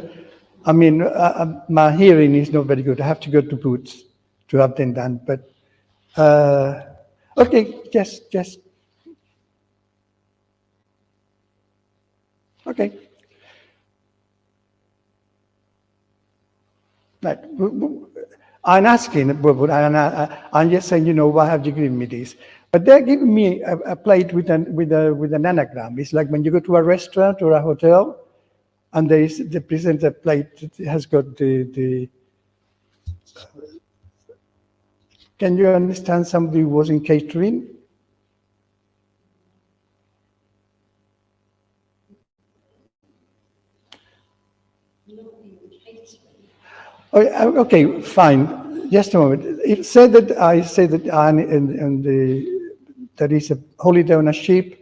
Speaker 2: my hearing is not very good. I have to go to Boots to have them done, but okay, just, okay. Right. I'm asking, I'm just saying, why have you given me this? But they're giving me a plate with an anagram. It's like when you go to a restaurant or a hotel, and they present a plate that has got the. Can you understand somebody who was in catering? Oh, okay, fine. Just a moment. It said that I say that there is a holiday on a ship,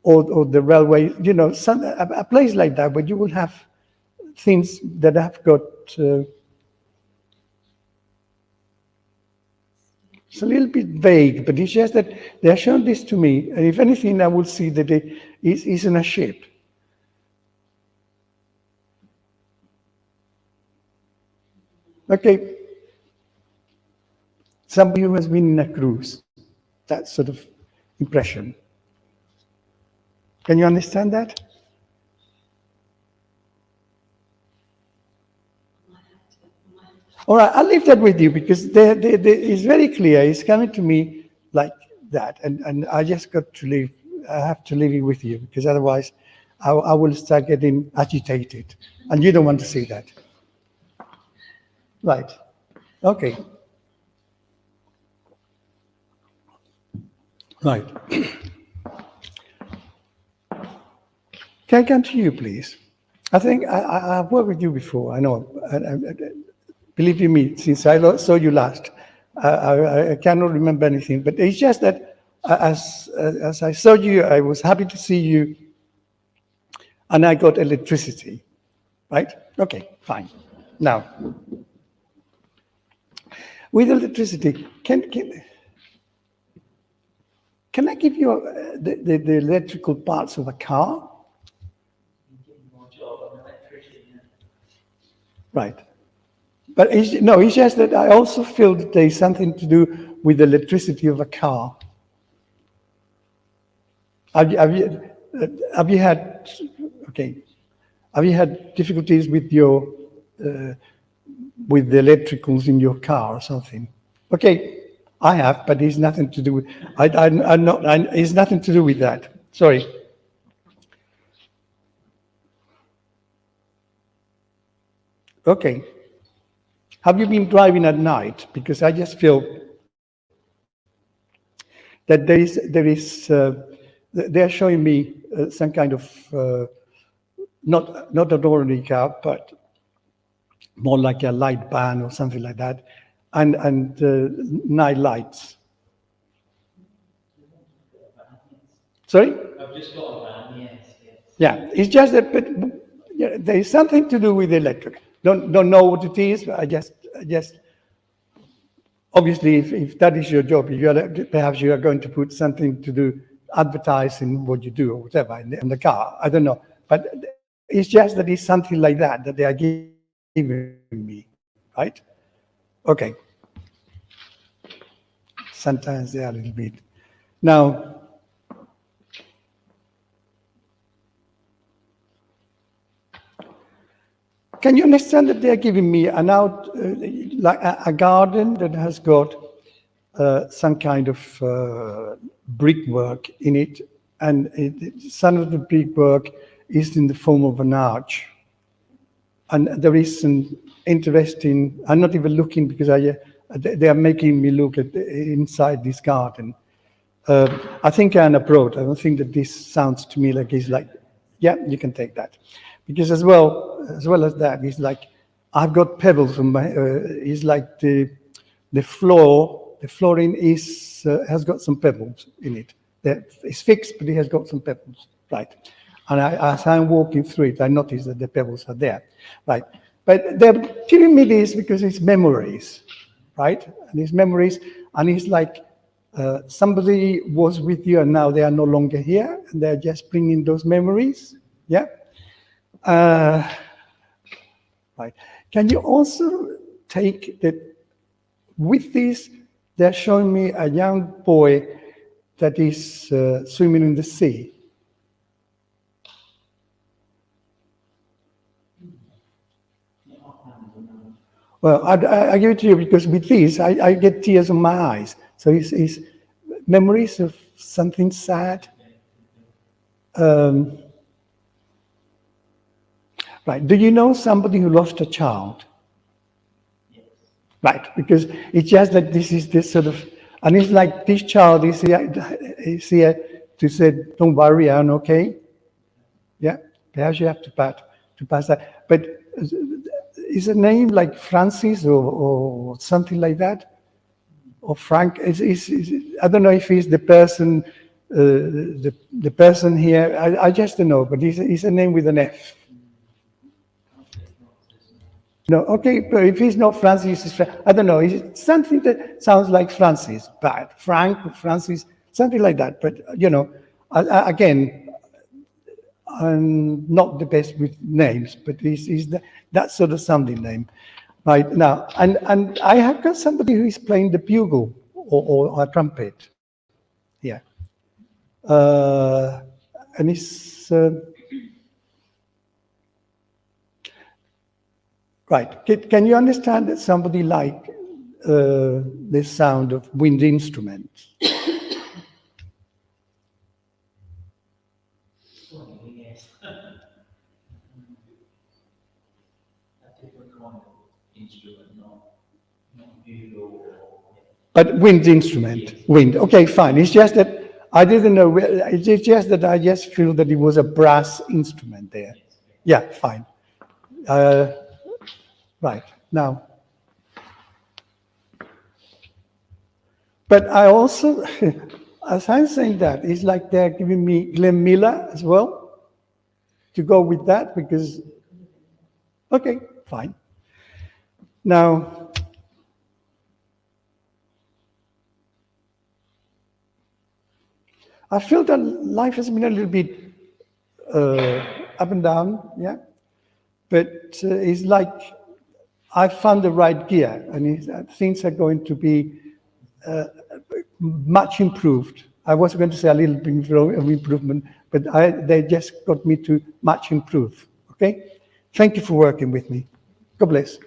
Speaker 2: or the railway. A place like that where you will have things that have got. It's a little bit vague, but it's just that they are showing this to me, and if anything, I will see that it is in a ship. Okay. Somebody who has been in a cruise, that sort of impression. Can you understand that? All right, I'll leave that with you because it's very clear. It's coming to me like that, and I just got to leave. I have to leave it with you because otherwise I will start getting agitated, and you don't want to see that. Right. Okay. Right. Can I come to you, please? I think I've worked with you before. I know. Believe you me, since I saw you last, I cannot remember anything. But it's just that as I saw you, I was happy to see you, and I got electricity. Right? Okay, fine. Now, with electricity, can I give you the electrical parts of a car? Right. But it's just that I also feel that there's something to do with the electricity of a car. Have you had difficulties with the electricals in your car or something? Okay, I have, but it's nothing to do with. It's nothing to do with that. Sorry. Okay. Have you been driving at night? Because I just feel that they are showing me some kind of not an ordinary car, but more like a light van or something like that, and night lights. Sorry?
Speaker 6: I've just got a van, yes.
Speaker 2: Yeah, it's just that, but there is something to do with electric. Don't know what it is, but I just obviously, if that is your job, perhaps you are going to put something to do advertising what you do or whatever in the car. I don't know, but it's just that it's something like that they are giving me, right? Okay. Sometimes they are a little bit. Now, can you understand that they are giving me like a garden that has got some kind of brickwork in it, and some of the brickwork is in the form of an arch. And there is some interesting. I'm not even looking because they are making me look at inside this garden. I think I'm abroad. I don't think that this sounds to me like it's like, yeah, you can take that. Because as well as that, it's like I've got pebbles on my. It's like the floor The flooring is has got some pebbles in it. It's fixed, but it has got some pebbles, right? And as I'm walking through it, I notice that the pebbles are there, right? But they're giving me this because it's memories, right? And it's memories, and it's like somebody was with you and now they are no longer here, and they're just bringing those memories, yeah? Right. Can you also take that with this, they're showing me a young boy that is swimming in the sea. Well, I give it to you because with this, I get tears in my eyes. So it's memories of something sad. Right. Do you know somebody who lost a child? Right. Because it's just that this is this sort of, and it's like this child is here to say, don't worry, I'm okay. Yeah. Perhaps you have to pass that. But is a name like Francis or something like that? Or Frank? I don't know if he's the person, the person here. I just don't know, but he's a name with an F. No, okay, but if he's not Francis, I don't know. It's something that sounds like Francis, but Frank, Francis, something like that. But, you know, again, I'm not the best with names, but he's that sort of sounding name. Right now, and I have got somebody who is playing the bugle or a trumpet. Yeah. And it's... Right. Can you understand that somebody like the sound of wind instruments?
Speaker 6: Yes. A different kind of instrument, not bugle or...
Speaker 2: But wind instrument, wind. Okay, fine. It's just that I didn't know. It's just that I just feel that it was a brass instrument there. Yeah, fine. Right, now. But I also, as I'm saying that, it's like they're giving me Glenn Miller as well to go with that because, okay, fine. Now, I feel that life has been a little bit up and down, yeah? But it's like I found the right gear, and things are going to be much improved. I was going to say a little bit of improvement, but they just got me to much improve. Okay? Thank you for working with me. God bless.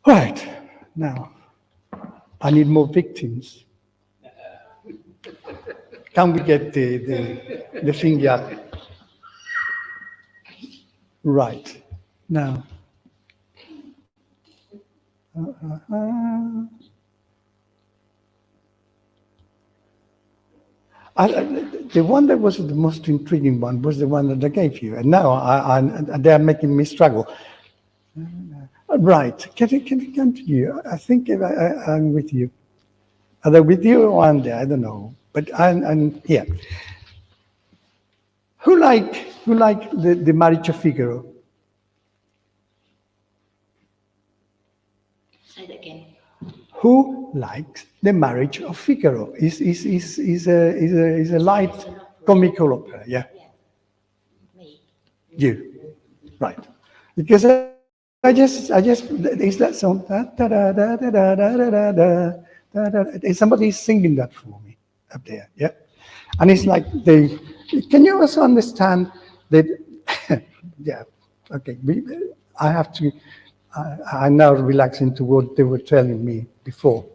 Speaker 2: Right, now, I need more victims. Can we get the thing up? Right, now. The one that was the most intriguing one was the one that I gave you, and now they are making me struggle. Right, can I come to you? I think I'm with you. Are they with you or I'm there? I don't know, but I'm here. Who like the marriage of Figaro?
Speaker 5: Say that again.
Speaker 2: Who likes the marriage of Figaro? Is a light comical opera? Yeah.
Speaker 5: Me.
Speaker 2: You, right? Because I just is that song? Somebody's singing that for me up there, yeah. And it's like Can you also understand that? Yeah. Okay. I have to. I'm now relaxing to what they were telling me before.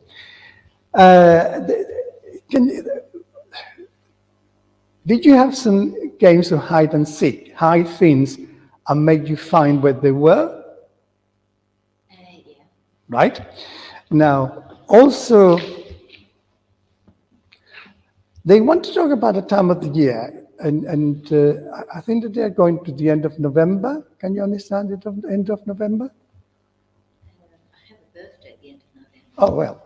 Speaker 2: Did you have some games of hide and seek, hide things, and make you find where they were?
Speaker 5: Yeah.
Speaker 2: Right? Now, also, they want to talk about the time of the year, and I think that they're going to the end of November. Can you understand it? End of November?
Speaker 5: I have a birthday at the end of November.
Speaker 2: Oh, well,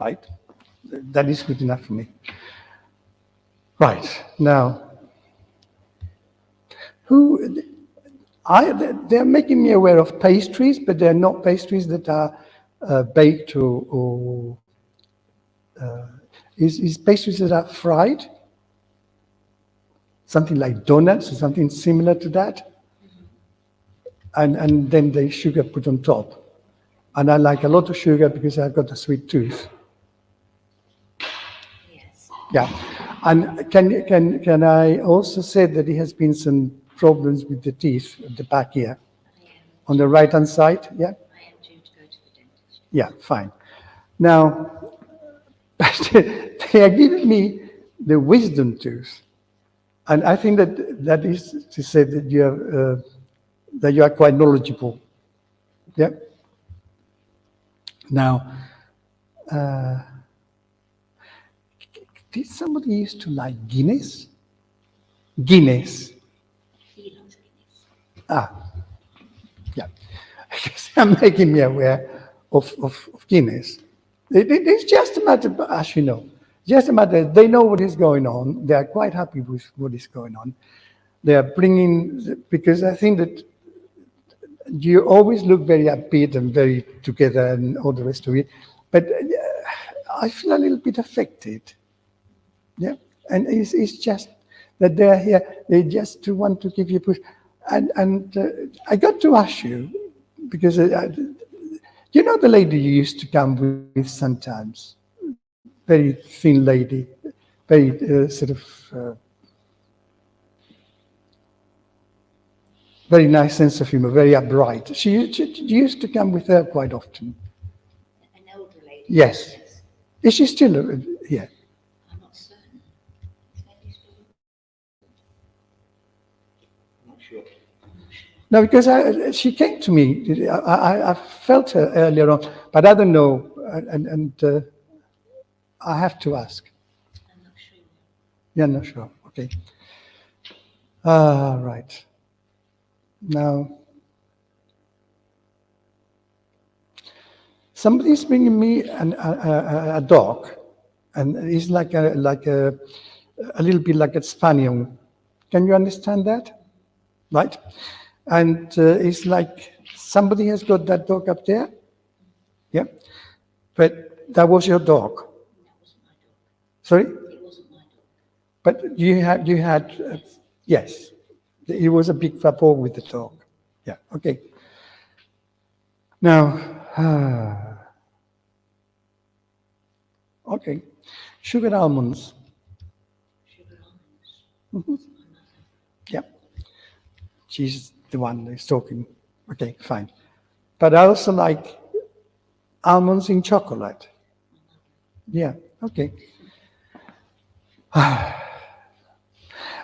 Speaker 2: right? That is good enough for me. Right, now, they're making me aware of pastries, but they're not pastries that are baked or is pastries that are fried, something like donuts or something similar to that, and then the sugar put on top. And I like a lot of sugar because I've got a sweet tooth.
Speaker 5: Yes.
Speaker 2: Yeah, and can I also say that there has been some problems with the teeth at the back here, on the right-hand side? Yeah.
Speaker 5: I am due to go to the dentist.
Speaker 2: Yeah, fine. Now, they are giving me the wisdom tooth, and I think that is to say that you are quite knowledgeable. Yeah. Now, did somebody used to like Guinness? Guinness.
Speaker 5: He loves Guinness.
Speaker 2: Yeah. I guess I'm making me aware of Guinness. It's just a matter, as you know, just a matter, they know what is going on. They are quite happy with what is going on. They are bringing, because I think that you always look very upbeat and very together and all the rest of it. But I feel a little bit affected. Yeah. And it's just that they're here, they just want to give you a push. And I got to ask you, because you know the lady you used to come with sometimes, very thin lady, very very nice sense of humor, very upright. She used to come with her quite often.
Speaker 5: An elder lady.
Speaker 2: Yes. Is she still here?
Speaker 5: I'm not certain. Is that still?
Speaker 6: I'm not sure.
Speaker 2: No, because she came to me. I felt her earlier on, but I don't know, and I have to ask.
Speaker 5: I'm not sure.
Speaker 2: You're not sure. Okay. Right. Now, somebody's bringing me a dog, and it's like a little bit like a spaniel. Can you understand that? Right? And it's like somebody has got that dog up there. Yeah. But that was your dog.
Speaker 5: That wasn't my dog.
Speaker 2: Sorry?
Speaker 5: It wasn't my dog.
Speaker 2: But you had yes. It was a big rapport with the dog. Yeah, okay. Now, okay. Sugar almonds.
Speaker 5: Sugar almonds.
Speaker 2: Yeah. She's the one who's talking. Okay, fine. But I also like almonds in chocolate. Yeah, okay.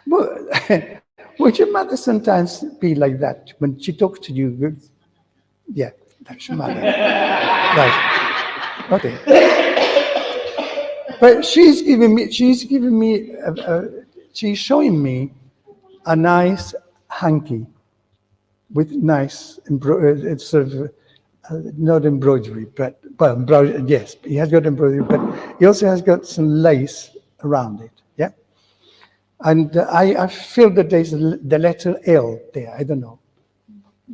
Speaker 2: Well, would your mother sometimes be like that when she talks to you? Yeah, that's your mother. Right. Okay. But she's showing me a nice hanky with nice not embroidery, but yes, he has got embroidery, but he also has got some lace around it. Yeah. And I feel that there's the letter L there. I don't know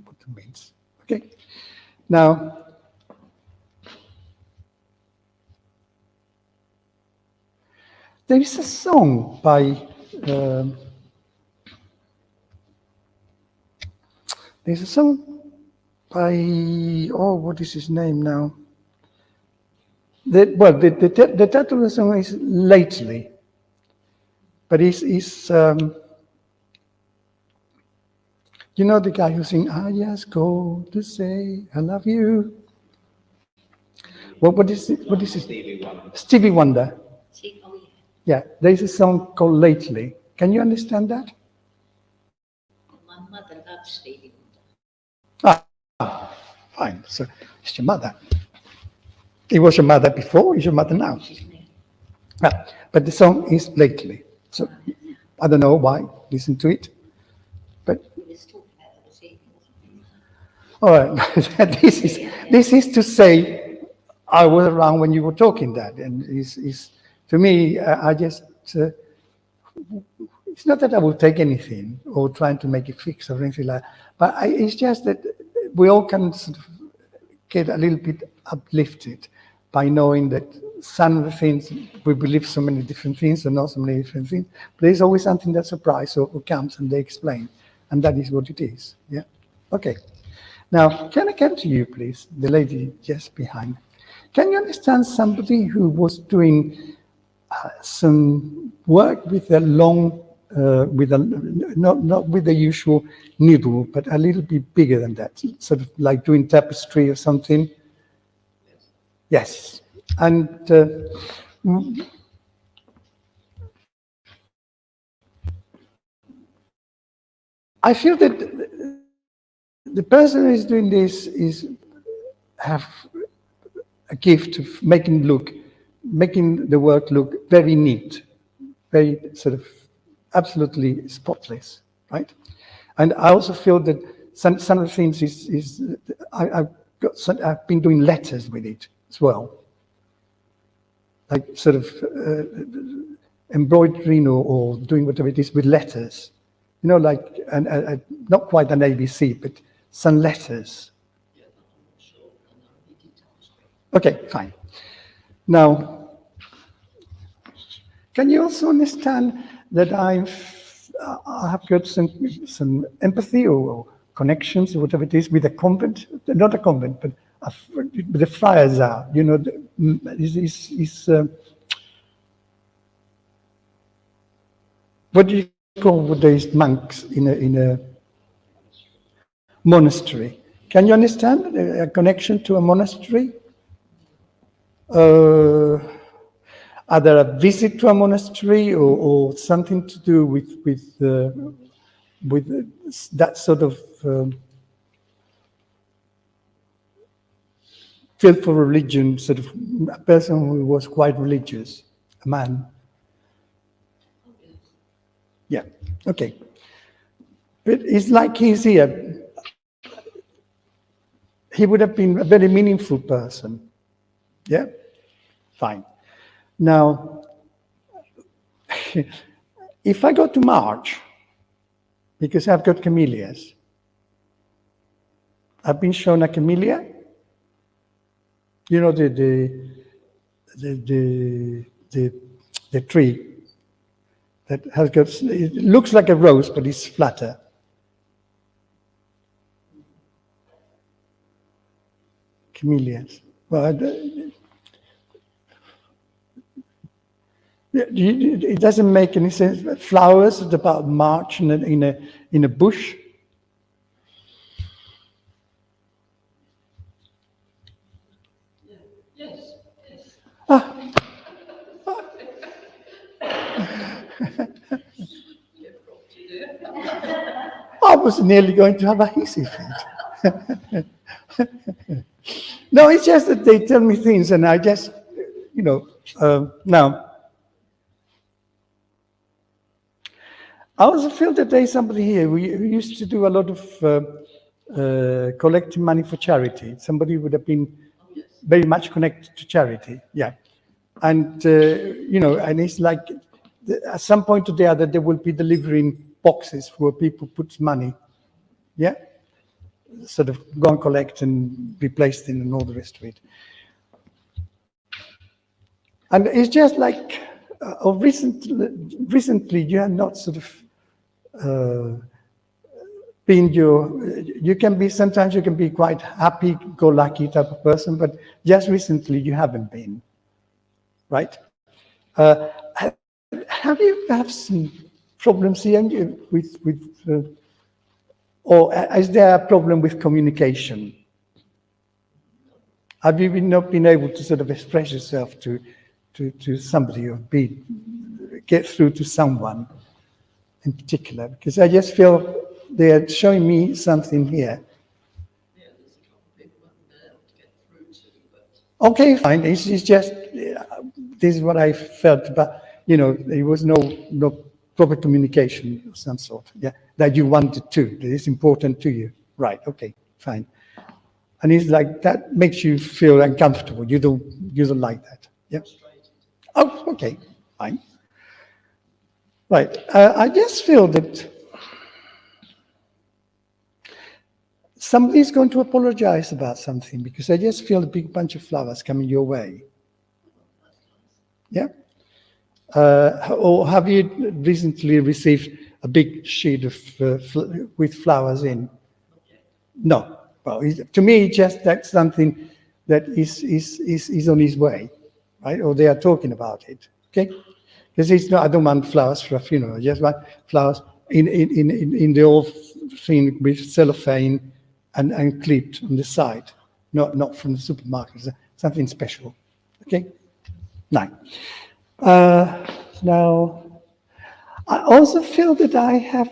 Speaker 2: what it means. Okay. Now, there is a song by what is his name now? The title of the song is Lately. But he's you know the guy who sings, I just called to say I love you. What is it? What is it?
Speaker 6: Stevie Wonder.
Speaker 2: Stevie Wonder.
Speaker 5: See, oh yeah.
Speaker 2: Yeah, there's a song called Lately. Can you understand that?
Speaker 5: My mother loves Stevie Wonder.
Speaker 2: Fine. So it's your mother. It was your mother before, it's your mother now.
Speaker 5: She's new.
Speaker 2: But the song is Lately. So I don't know why. Listen to it. But
Speaker 5: We was talking about that this evening, wasn't we?
Speaker 2: all right. This is to say, I was around when you were talking that, and is to me, I just. It's not that I will take anything or trying to make it fix or anything like that, but it's just that we all can sort of get a little bit uplifted by knowing that some of the things, we believe so many different things or not so many different things, but there's always something that surprises or comes and they explain, and that is what it is. Yeah. Okay. Now, can I come to you, please, the lady just behind? Can you understand somebody who was doing some work with a long, not with the usual needle, but a little bit bigger than that, sort of like doing tapestry or something? Yes. And I feel that the person who is doing this have a gift of making the work look very neat, very sort of absolutely spotless, right? And I also feel that some of the things I've been doing letters with it as well, like sort of embroidering or doing whatever it is with letters, you know, like not quite an ABC, but some letters. Okay, fine. Now, can you also understand that I have got some empathy or connections or whatever it is with a convent, not a convent, but the friars are, you know, what do you call these monks in a monastery? Can you understand a connection to a monastery? Either a visit to a monastery or something to do with that sort of feel for religion, sort of a person who was quite religious, a man. Yeah, okay. But it's like he's here. He would have been a very meaningful person. Yeah, fine. Now, if I go to March, because I've got camellias, I've been shown a camellia. You know the tree that has got, it looks like a rose, but it's flatter. Camellias. Well, it doesn't make any sense. Flowers at about March in a bush.
Speaker 5: Yes.
Speaker 2: Ah. I was nearly going to have a hissy fit. No, it's just that they tell me things and I just, you know, now. I also feel that there's somebody here who used to do a lot of collecting money for charity. Somebody would have been very much connected to charity, yeah. And, you know, and it's like at some point or the other, they will be delivering boxes where people put money, yeah? Sort of go and collect and be placed in and all the rest of it. And it's just like, recently you have not sort of been you can be, sometimes you can be quite happy-go-lucky type of person, but just recently you haven't been, right? Have you had some problems here with or is there a problem with communication? Have you not been able to sort of express yourself to somebody or get through to someone in particular? Because I just feel they are showing me something here.
Speaker 7: Yeah, there's a couple of people I've been able to get through to, but
Speaker 2: Okay, fine. It's just this is what I felt, but you know, there was no proper communication of some sort. Yeah, that you wanted to. That is important to you. Right. Okay. Fine. And it's like, that makes you feel uncomfortable. You don't like that. Yeah. Oh, okay, fine. Right. I just feel that somebody's going to apologize about something, because I just feel a big bunch of flowers coming your way. Yeah. Or have you recently received a big sheet of with flowers in? No. Well, to me, just that's something that is on his way, right? Or they are talking about it. Okay. Because it's not. I don't want flowers for a funeral. I just want flowers in the old thing with cellophane and clipped on the side, not from the supermarket. Something special. Okay. Now, now, I also feel that I have.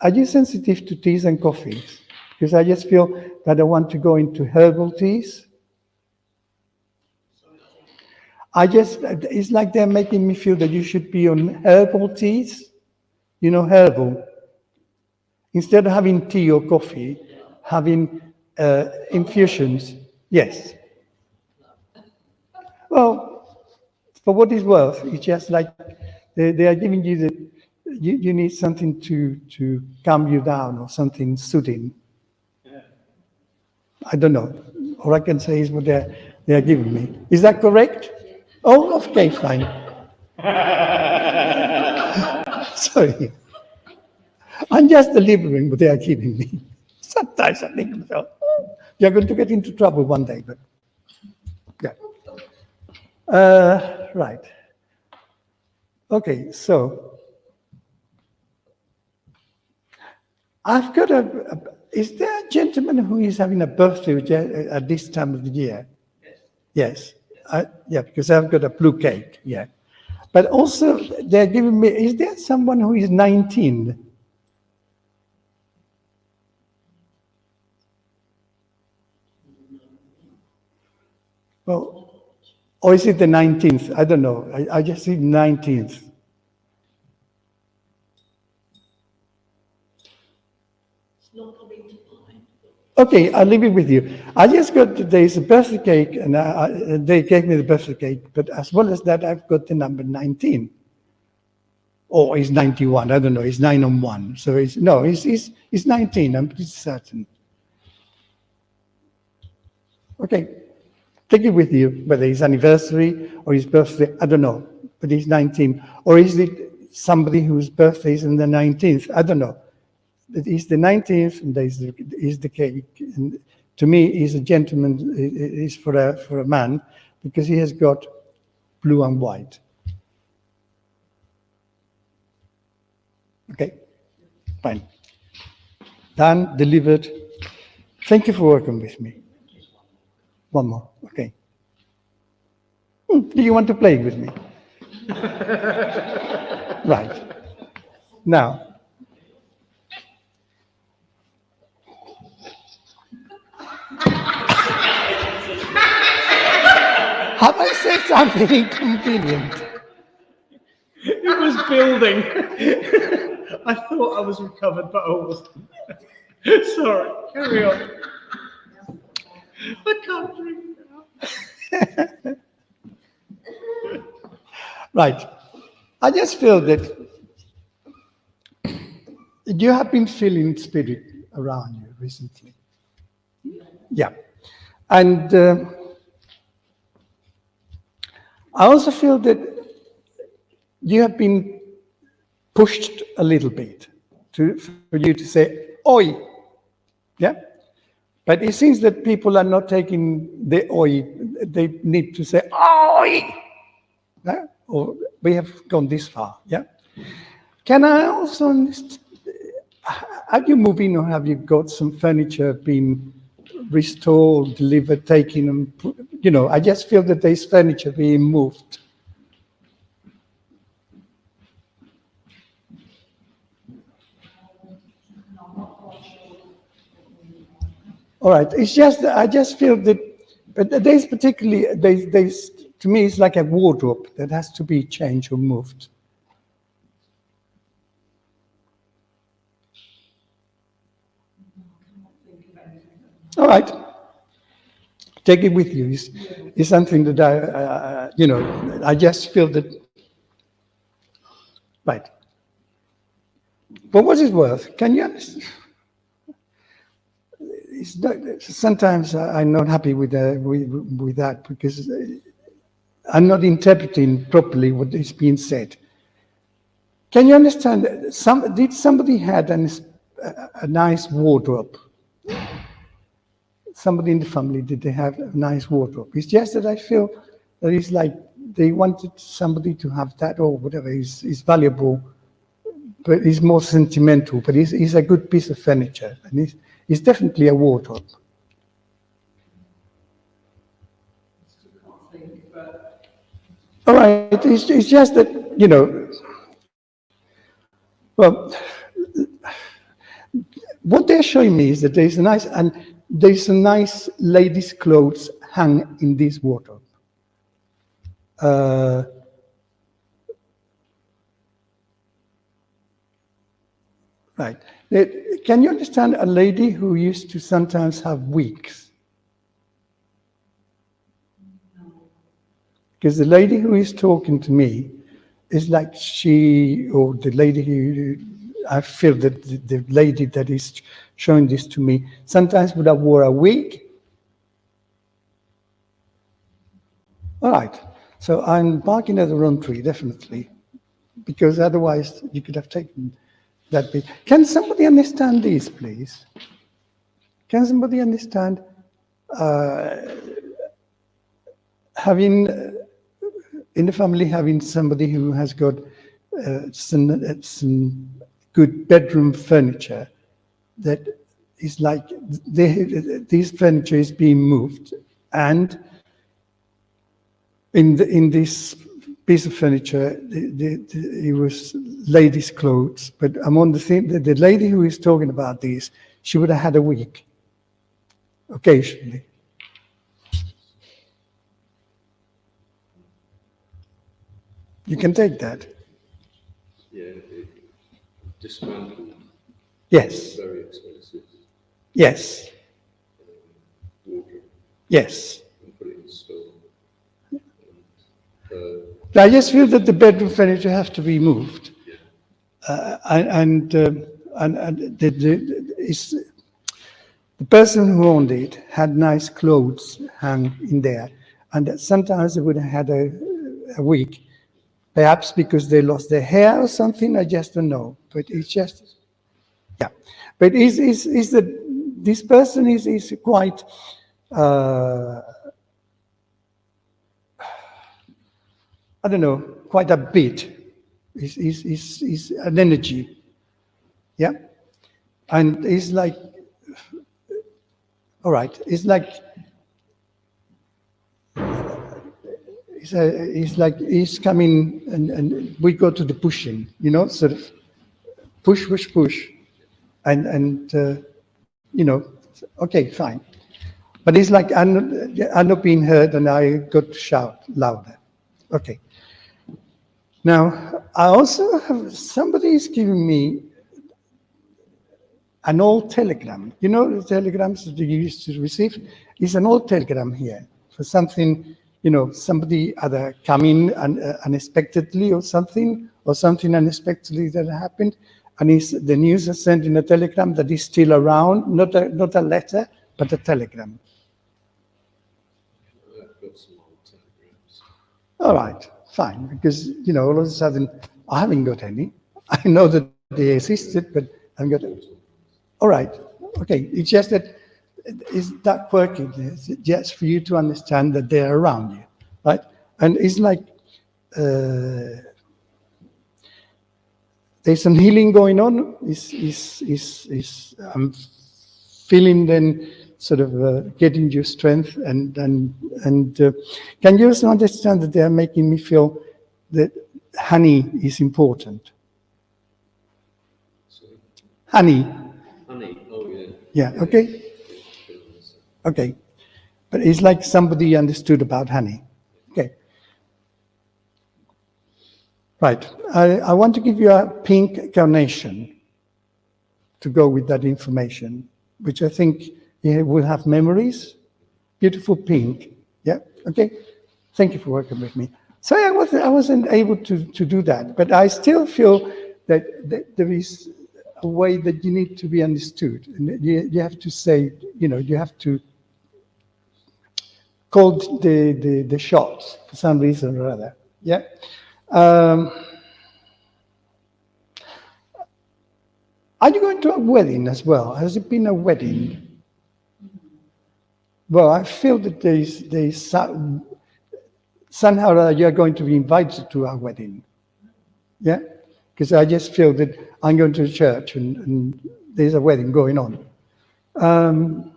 Speaker 2: Are you sensitive to teas and coffees? Because I just feel that I want to go into herbal teas. It's like they're making me feel that you should be on herbal teas. You know, herbal. Instead of having tea or coffee, having infusions. Yes. Well, for what it's worth, it's just like they are giving you you need something to calm you down, or something soothing. I don't know. All I can say is what they are giving me. Is that correct? Oh, okay, fine. Sorry. I'm just delivering what they are giving me. Sometimes I think to myself, you're going to get into trouble one day, but yeah. Right. Okay, so I've got is there a gentleman who is having a birthday at this time of the year? Yes. Yeah, because I've got a blue cake, yeah. But also, they're giving me, is there someone who is 19? Well, or is it the 19th? I don't know. I just see 19th.
Speaker 7: Not coming to mind.
Speaker 2: Okay, I'll leave it with you. I just got today's birthday cake, and they gave me the birthday cake, but as well as that, I've got the number 19. Or it's 91, I don't know, it's 9 on 1. So it's 19, I'm pretty certain. Okay, take it with you, whether it's anniversary or his birthday, I don't know, but he's 19. Or is it somebody whose birthday is on the 19th? I don't know. But it's the 19th, and is the cake. And to me, he's a gentleman, is for a man, because he has got blue and white. Okay, fine. Done, delivered. Thank you for working with me. One more, okay. Do you want to play with me? Right. Now, have I said something inconvenient?
Speaker 1: It was building. I thought I was recovered, but I wasn't. Sorry, carry on. I can't drink now.
Speaker 2: Right. I just feel that you have been feeling spirit around you recently. Yeah. And I also feel that you have been pushed a little bit for you to say, oi. Yeah? But it seems that people are not taking the oi. They need to say, oi. Yeah? Or we have gone this far. Yeah? Can I also, are you moving, or have you got some furniture being restored, delivered, taken, and I just feel that there's furniture being moved. All right, it's just that I just feel that, but there's particularly, there's to me, it's like a wardrobe that has to be changed or moved. All right. Take it with you. It's something that I just feel that, right. For what it's worth, can you understand? It's not, sometimes I'm not happy with that because I'm not interpreting properly what is being said. Can you understand? Did somebody had a nice wardrobe? Somebody in the family, did they have a nice wardrobe? It's just that I feel that it's like they wanted somebody to have that or whatever. It's valuable, but it's more sentimental. But it's a good piece of furniture, and it's definitely a wardrobe. All right, it's just that, well, what they're showing me is that there's a nice lady's clothes hung in this wardrobe. Right. Can you understand a lady who used to sometimes have wigs? Because the lady who is talking to me is like the lady who, I feel that the lady that is showing this to me sometimes would have wore a wig. All right, so I'm barking at the wrong tree, definitely, because otherwise you could have taken that bit. Can somebody understand this, please? Can somebody understand having in the family having somebody who has got some good bedroom furniture that is like this furniture is being moved, and in this piece of furniture it was ladies' clothes, but among the lady who is talking about this, she would have had a wig occasionally. You can take that.
Speaker 8: Yeah, dismantled.
Speaker 2: Yes.
Speaker 8: Very expensive.
Speaker 2: Yes.
Speaker 8: Wardrobe.
Speaker 2: Yes.
Speaker 8: And put it in store.
Speaker 2: I just feel that the bedroom furniture have to be moved.
Speaker 8: Yeah.
Speaker 2: And the person who owned it had nice clothes hung in there, and that sometimes they would have had a wig, perhaps because they lost their hair or something. I just don't know. But it's just, yeah. But is that this person is quite. I don't know, quite a bit. Is an energy, yeah, and it's like, all right, it's like, it's like he's coming and we go to the pushing, sort of push, and okay, fine, but it's like I'm not being heard, and I got to shout louder, okay. Now, I also have, somebody is giving me an old telegram. You know the telegrams that you used to receive? It's an old telegram here for something, somebody either coming unexpectedly or something unexpectedly that happened. And the news is sent in a telegram that is still around, not a letter, but a telegram.
Speaker 8: I've got some old telegrams.
Speaker 2: All right, fine, because, all of a sudden, I haven't got any. I know that they existed, but I haven't got any. All right, okay, it's just that it's that quirky, just for you to understand that they're around you, right? And it's like there's some healing going on. I'm feeling then sort of getting your strength, and can you also understand that they're making me feel that honey is important?
Speaker 8: Sorry.
Speaker 2: Honey.
Speaker 8: Honey, oh yeah.
Speaker 2: Yeah, okay. Okay. But it's like somebody understood about honey. Okay. Right. I want to give you a pink carnation to go with that information, which I think It will have memories, beautiful pink. Yeah, okay. Thank you for working with me. So I wasn't able to do that, but I still feel that there is a way that you need to be understood, and you have to say, you have to call the shots for some reason or other. Yeah. Are you going to a wedding as well? Has it been a wedding? Well, I feel that there's somehow or other you're going to be invited to our wedding. Yeah? Because I just feel that I'm going to a church and there's a wedding going on. And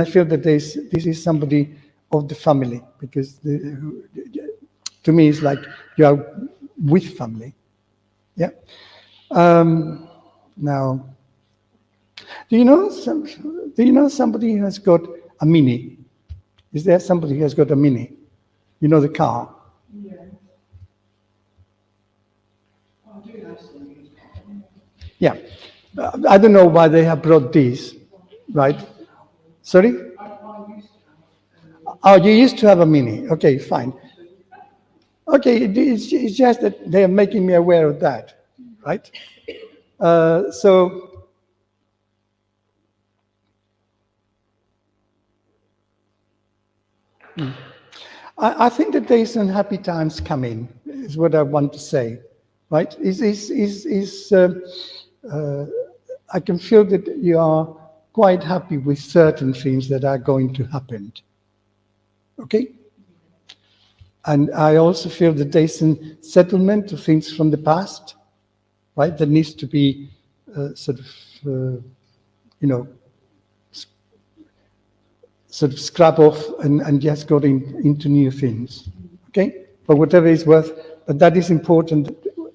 Speaker 2: I feel that this is somebody of the family, because to me it's like you are with family. Yeah? Now, do you know somebody who has got a Mini? Is there somebody who has got a Mini? You know the car?
Speaker 7: Yeah. I do know something.
Speaker 2: Yeah. I don't know why they have brought these, right? Sorry? Oh, you used to have a Mini. Okay, fine. Okay, it's just that they are making me aware of that, right? I think that there's some happy times coming, is what I want to say, right? I can feel that you are quite happy with certain things that are going to happen, okay? And I also feel that there's a settlement of things from the past, right? That needs to be sort of scrap off and just go into new things, okay? For whatever it's worth, but that is important.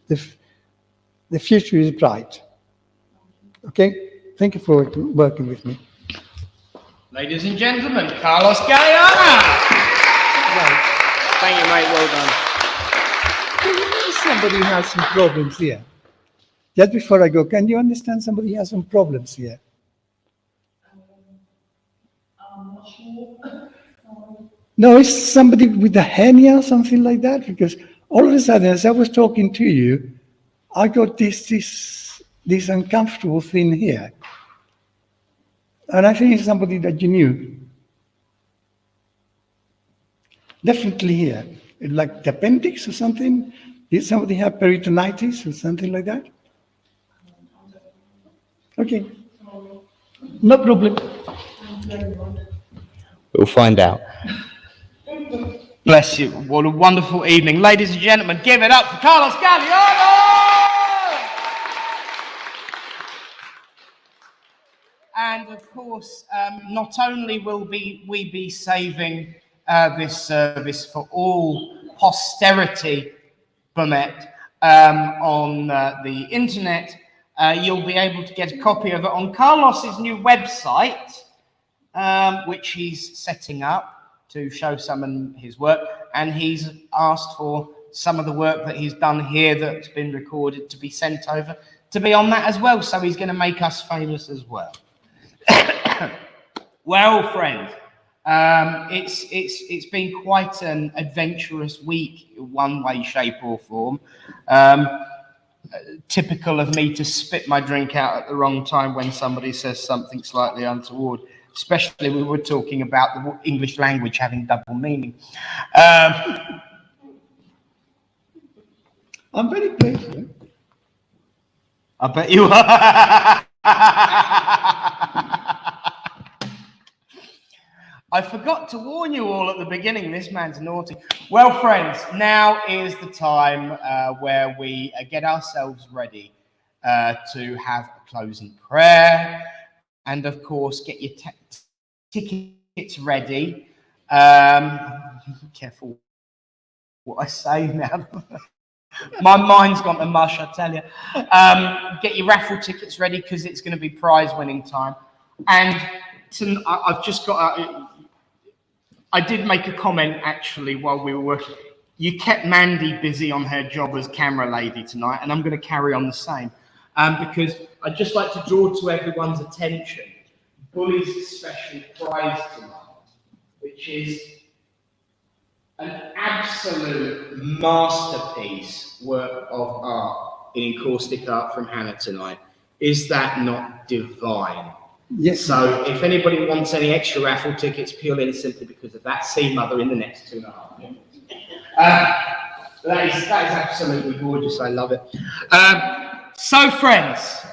Speaker 2: The future is bright, okay? Thank you for working with me.
Speaker 1: Ladies and gentlemen, Carlos Galiana.
Speaker 2: Right.
Speaker 1: Thank you, mate. Well done.
Speaker 2: Somebody has some problems here. Just before I go, can you understand somebody has some problems here?
Speaker 7: I'm not sure.
Speaker 2: No, it's somebody with a hernia or something like that, because all of a sudden, as I was talking to you, I got this uncomfortable thing here. And I think it's somebody that you knew. Definitely here. Like the appendix or something? Did somebody have peritonitis or something like that? Okay. No problem.
Speaker 1: We'll find out. Bless you. What a wonderful evening. Ladies and gentlemen, give it up for Carlos Galiana! And of course, not only will we be saving this service for all posterity, Bumet, on the internet, you'll be able to get a copy of it on Carlos's new website, which he's setting up to show some of his work, and he's asked for some of the work that he's done here that's been recorded to be sent over to be on that as well. So he's going to make us famous as well. Well, friends, it's been quite an adventurous week in one way, shape, or form. Typical of me to spit my drink out at the wrong time when somebody says something slightly untoward, especially we were talking about the English language having double meaning.
Speaker 2: I'm very pleased.
Speaker 1: I bet you are. I forgot to warn you all at the beginning, this man's naughty. Well, friends, now is the time where we get ourselves ready to have a closing prayer, and of course, get your tickets ready. Careful what I say now. My mind's gone to mush, I tell you. Get your raffle tickets ready, because it's going to be prize-winning time. And I've just got... I did make a comment, actually, while we were working. You kept Mandy busy on her job as camera lady tonight, and I'm going to carry on the same. Because I'd just like to draw to everyone's attention Bully's special prize tonight, which is an absolute masterpiece work of art in encaustic art from Hannah tonight. Is that not divine?
Speaker 2: Yes.
Speaker 1: So if anybody wants any extra raffle tickets purely and simply because of that, see Mother in the next 2.5 minutes. That is absolutely gorgeous. I love it. So friends,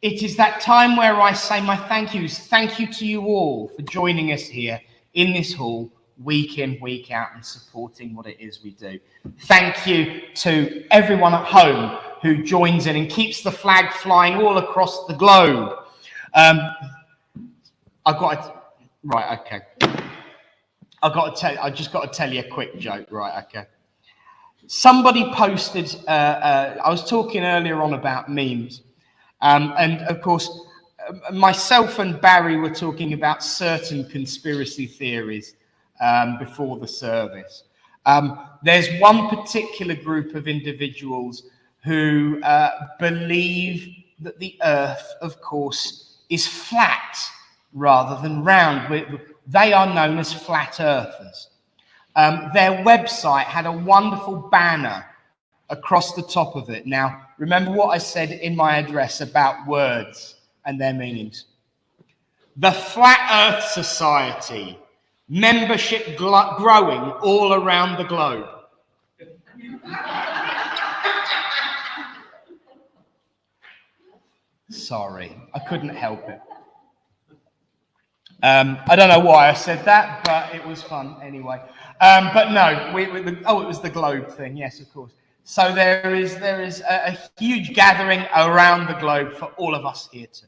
Speaker 1: it is that time where I say my thank yous. Thank you to you all for joining us here in this hall, week in, week out, and supporting what it is we do. Thank you to everyone at home who joins in and keeps the flag flying all across the globe. I just got to tell you a quick joke, right? Okay. Somebody posted, I was talking earlier on about memes, and of course, myself and Barry were talking about certain conspiracy theories before the service. There's one particular group of individuals who believe that the earth, of course, is flat rather than round. They are known as flat earthers. Their website had a wonderful banner across the top of it. Now, remember what I said in my address about words and their meanings. The Flat Earth Society, membership growing all around the globe. Sorry, I couldn't help it. I don't know why I said that, but it was fun anyway. But no, it was the globe thing. Yes, of course. So there is a huge gathering around the globe for all of us here too.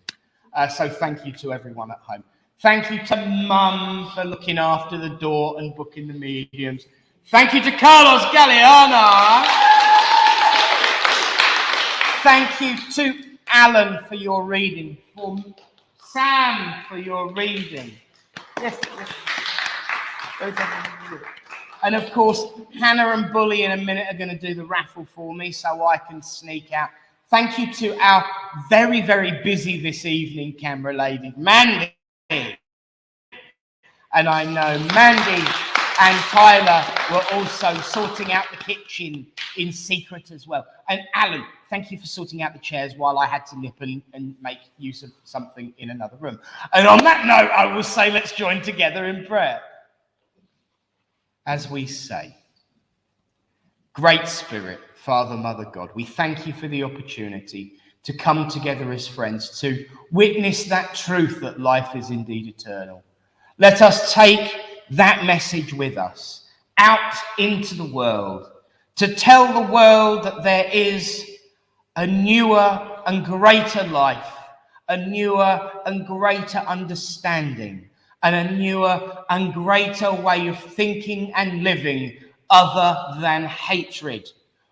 Speaker 1: So thank you to everyone at home. Thank you to Mum for looking after the door and booking the mediums. Thank you to Carlos Galiana. Thank you to Alan for your reading. For Sam for your reading. Yes. And of course, Hannah and Bully in a minute are going to do the raffle for me so I can sneak out. Thank you to our very, very busy this evening camera lady, Mandy. And I know Mandy and Tyler were also sorting out the kitchen in secret as well. And Alan, thank you for sorting out the chairs while I had to nip and make use of something in another room. And on that note, I will say, let's join together in prayer. As we say, Great Spirit, Father, Mother, God, we thank you for the opportunity to come together as friends, to witness that truth that life is indeed eternal. Let us take that message with us out into the world, to tell the world that there is a newer and greater life, a newer and greater understanding, and a newer and greater way of thinking and living other than hatred.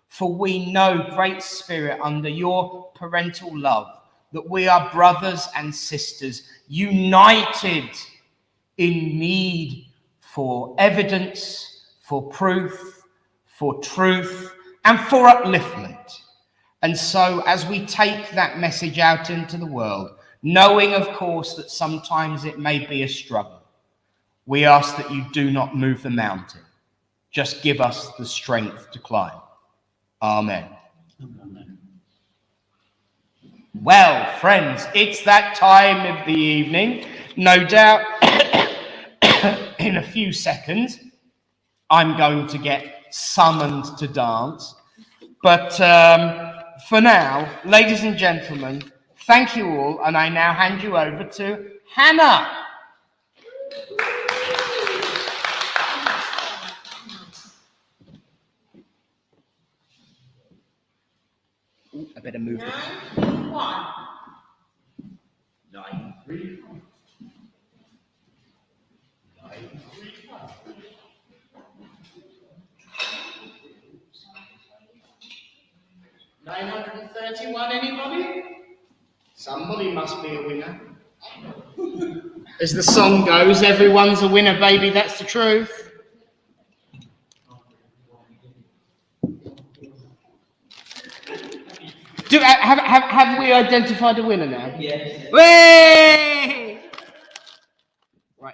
Speaker 1: For we know, Great Spirit, under your parental love, that we are brothers and sisters, united in need for evidence, for proof, for truth, and for upliftment. And so as we take that message out into the world, knowing, of course, that sometimes it may be a struggle, we ask that you do not move the mountain. Just give us the strength to climb. Amen. Amen. Well, friends, it's that time of the evening. No doubt in a few seconds, I'm going to get summoned to dance. But for now, ladies and gentlemen, thank you all, and I now hand you over to Hannah. Ooh, I better move.
Speaker 9: 931.
Speaker 1: 931. 931, anybody? Somebody must be a winner. As the song goes, everyone's a winner, baby, that's the truth. Have we identified a winner now?
Speaker 6: Yes.
Speaker 1: Way!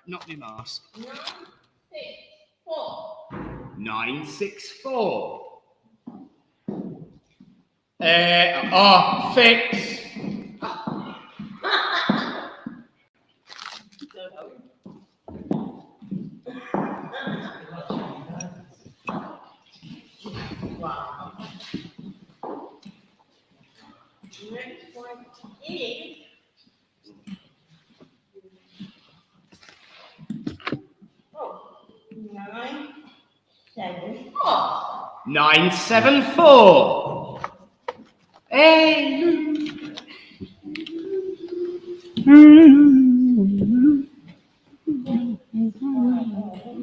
Speaker 1: not my mask.
Speaker 5: 964.
Speaker 1: 964. Fix.
Speaker 5: Wow. Next one is 974.
Speaker 1: 974. Hey.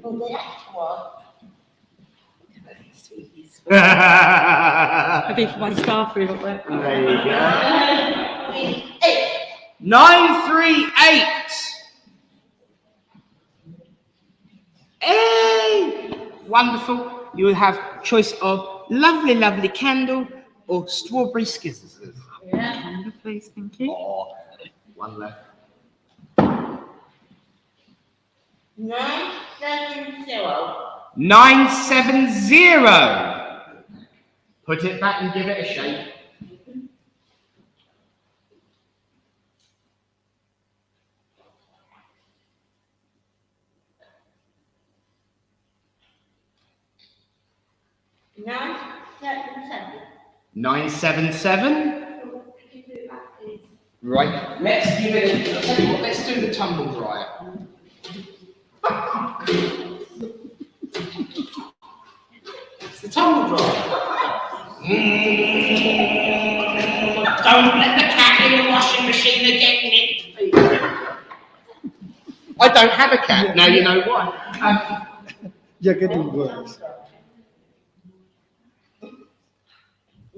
Speaker 5: The next one.
Speaker 7: I think for my staff room up there.
Speaker 1: There you go.
Speaker 5: 938.
Speaker 1: 938. Hey! Wonderful. You will have choice of lovely, lovely candle or strawberry skizzles.
Speaker 5: Yeah.
Speaker 7: Please, thank you.
Speaker 1: Oh, one left.
Speaker 5: 970.
Speaker 1: 970. Put it back and give it a shake.
Speaker 5: Nine,
Speaker 1: 977. Right. Let's give it a. I'll tell you what. Let's do the tumble dryer. It's the tumble dryer. Don't let the cat in the washing machine again, Nick. I don't have a cat. Now you know why.
Speaker 2: You're getting worse.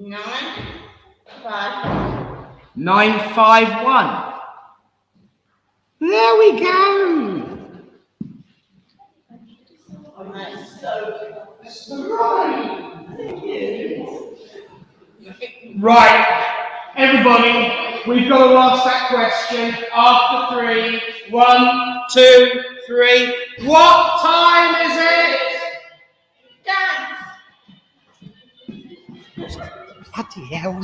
Speaker 5: 951.
Speaker 1: 951. There we go. Right, everybody, we've got to ask that question after 3. 1, 2, 3. What time is it?
Speaker 5: Dance.
Speaker 1: Bloody hell.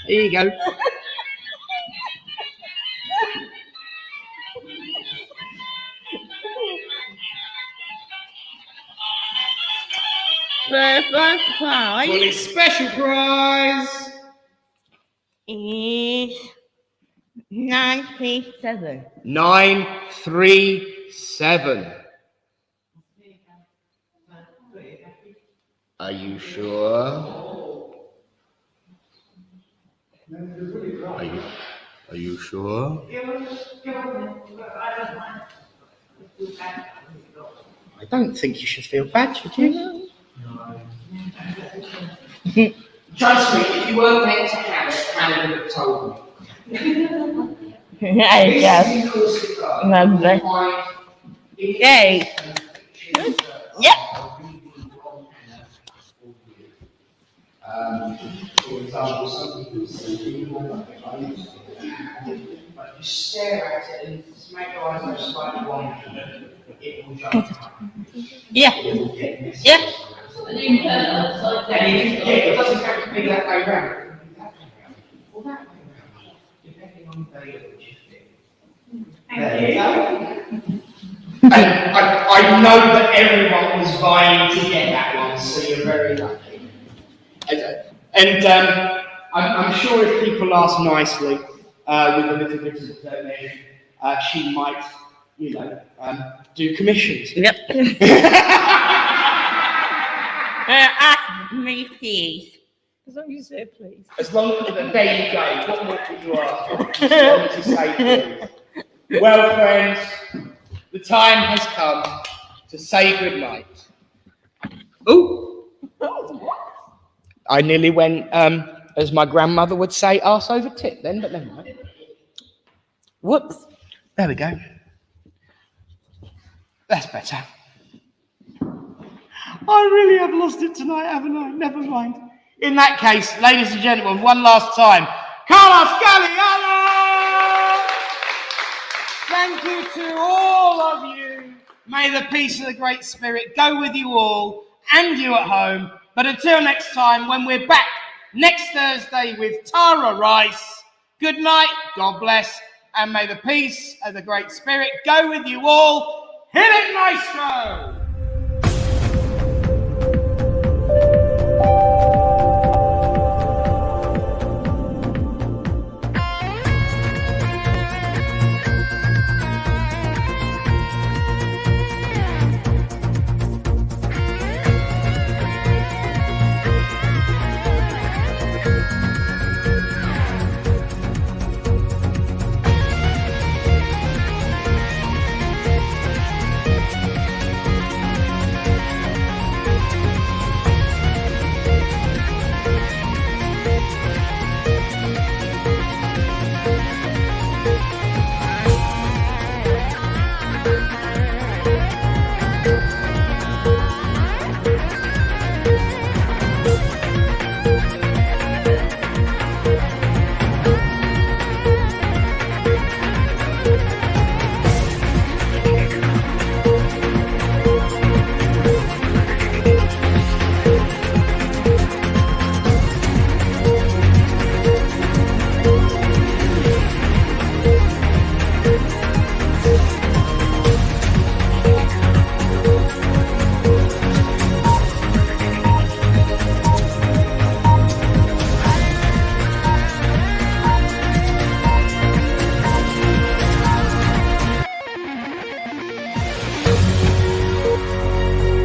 Speaker 1: There you go.
Speaker 5: The first prize
Speaker 1: Well, it's special prize.
Speaker 5: is 937.
Speaker 1: 937. Are you sure? Are you sure? I don't think you should feel bad, should you? Trust me, if you weren't meant to have it, Hannah would have told me.
Speaker 5: I just remember. Yay. Yep.
Speaker 1: For example, some people say, but you stare at it and make your eyes go slightly wide, it will jump.
Speaker 5: Yeah. Yeah.
Speaker 1: And it doesn't have to be that way round. Or that way round, depending on the day at which you fit. There you go. And I know that everyone was vying to get that one, so you're very lucky. And I'm sure if people ask nicely, with a little bit of donation, she might, do commissions.
Speaker 5: Yep. Ask me, please.
Speaker 7: As long as you say please.
Speaker 1: As long as there you go. What more could you ask for? As long as you say please. Well, friends, the time has come to say goodnight. Ooh. I nearly went, as my grandmother would say, arse over tit then, but never mind. Whoops. There we go. That's better. I really have lost it tonight, haven't I? Never mind. In that case, ladies and gentlemen, one last time. Carlos Galiana! thank you to all of you. May the peace of the Great Spirit go with you all and you at home. But until next time, when we're back next Thursday with Tara Rice, good night, God bless, and may the peace of the Great Spirit go with you all. Hit it, maestro!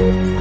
Speaker 9: you.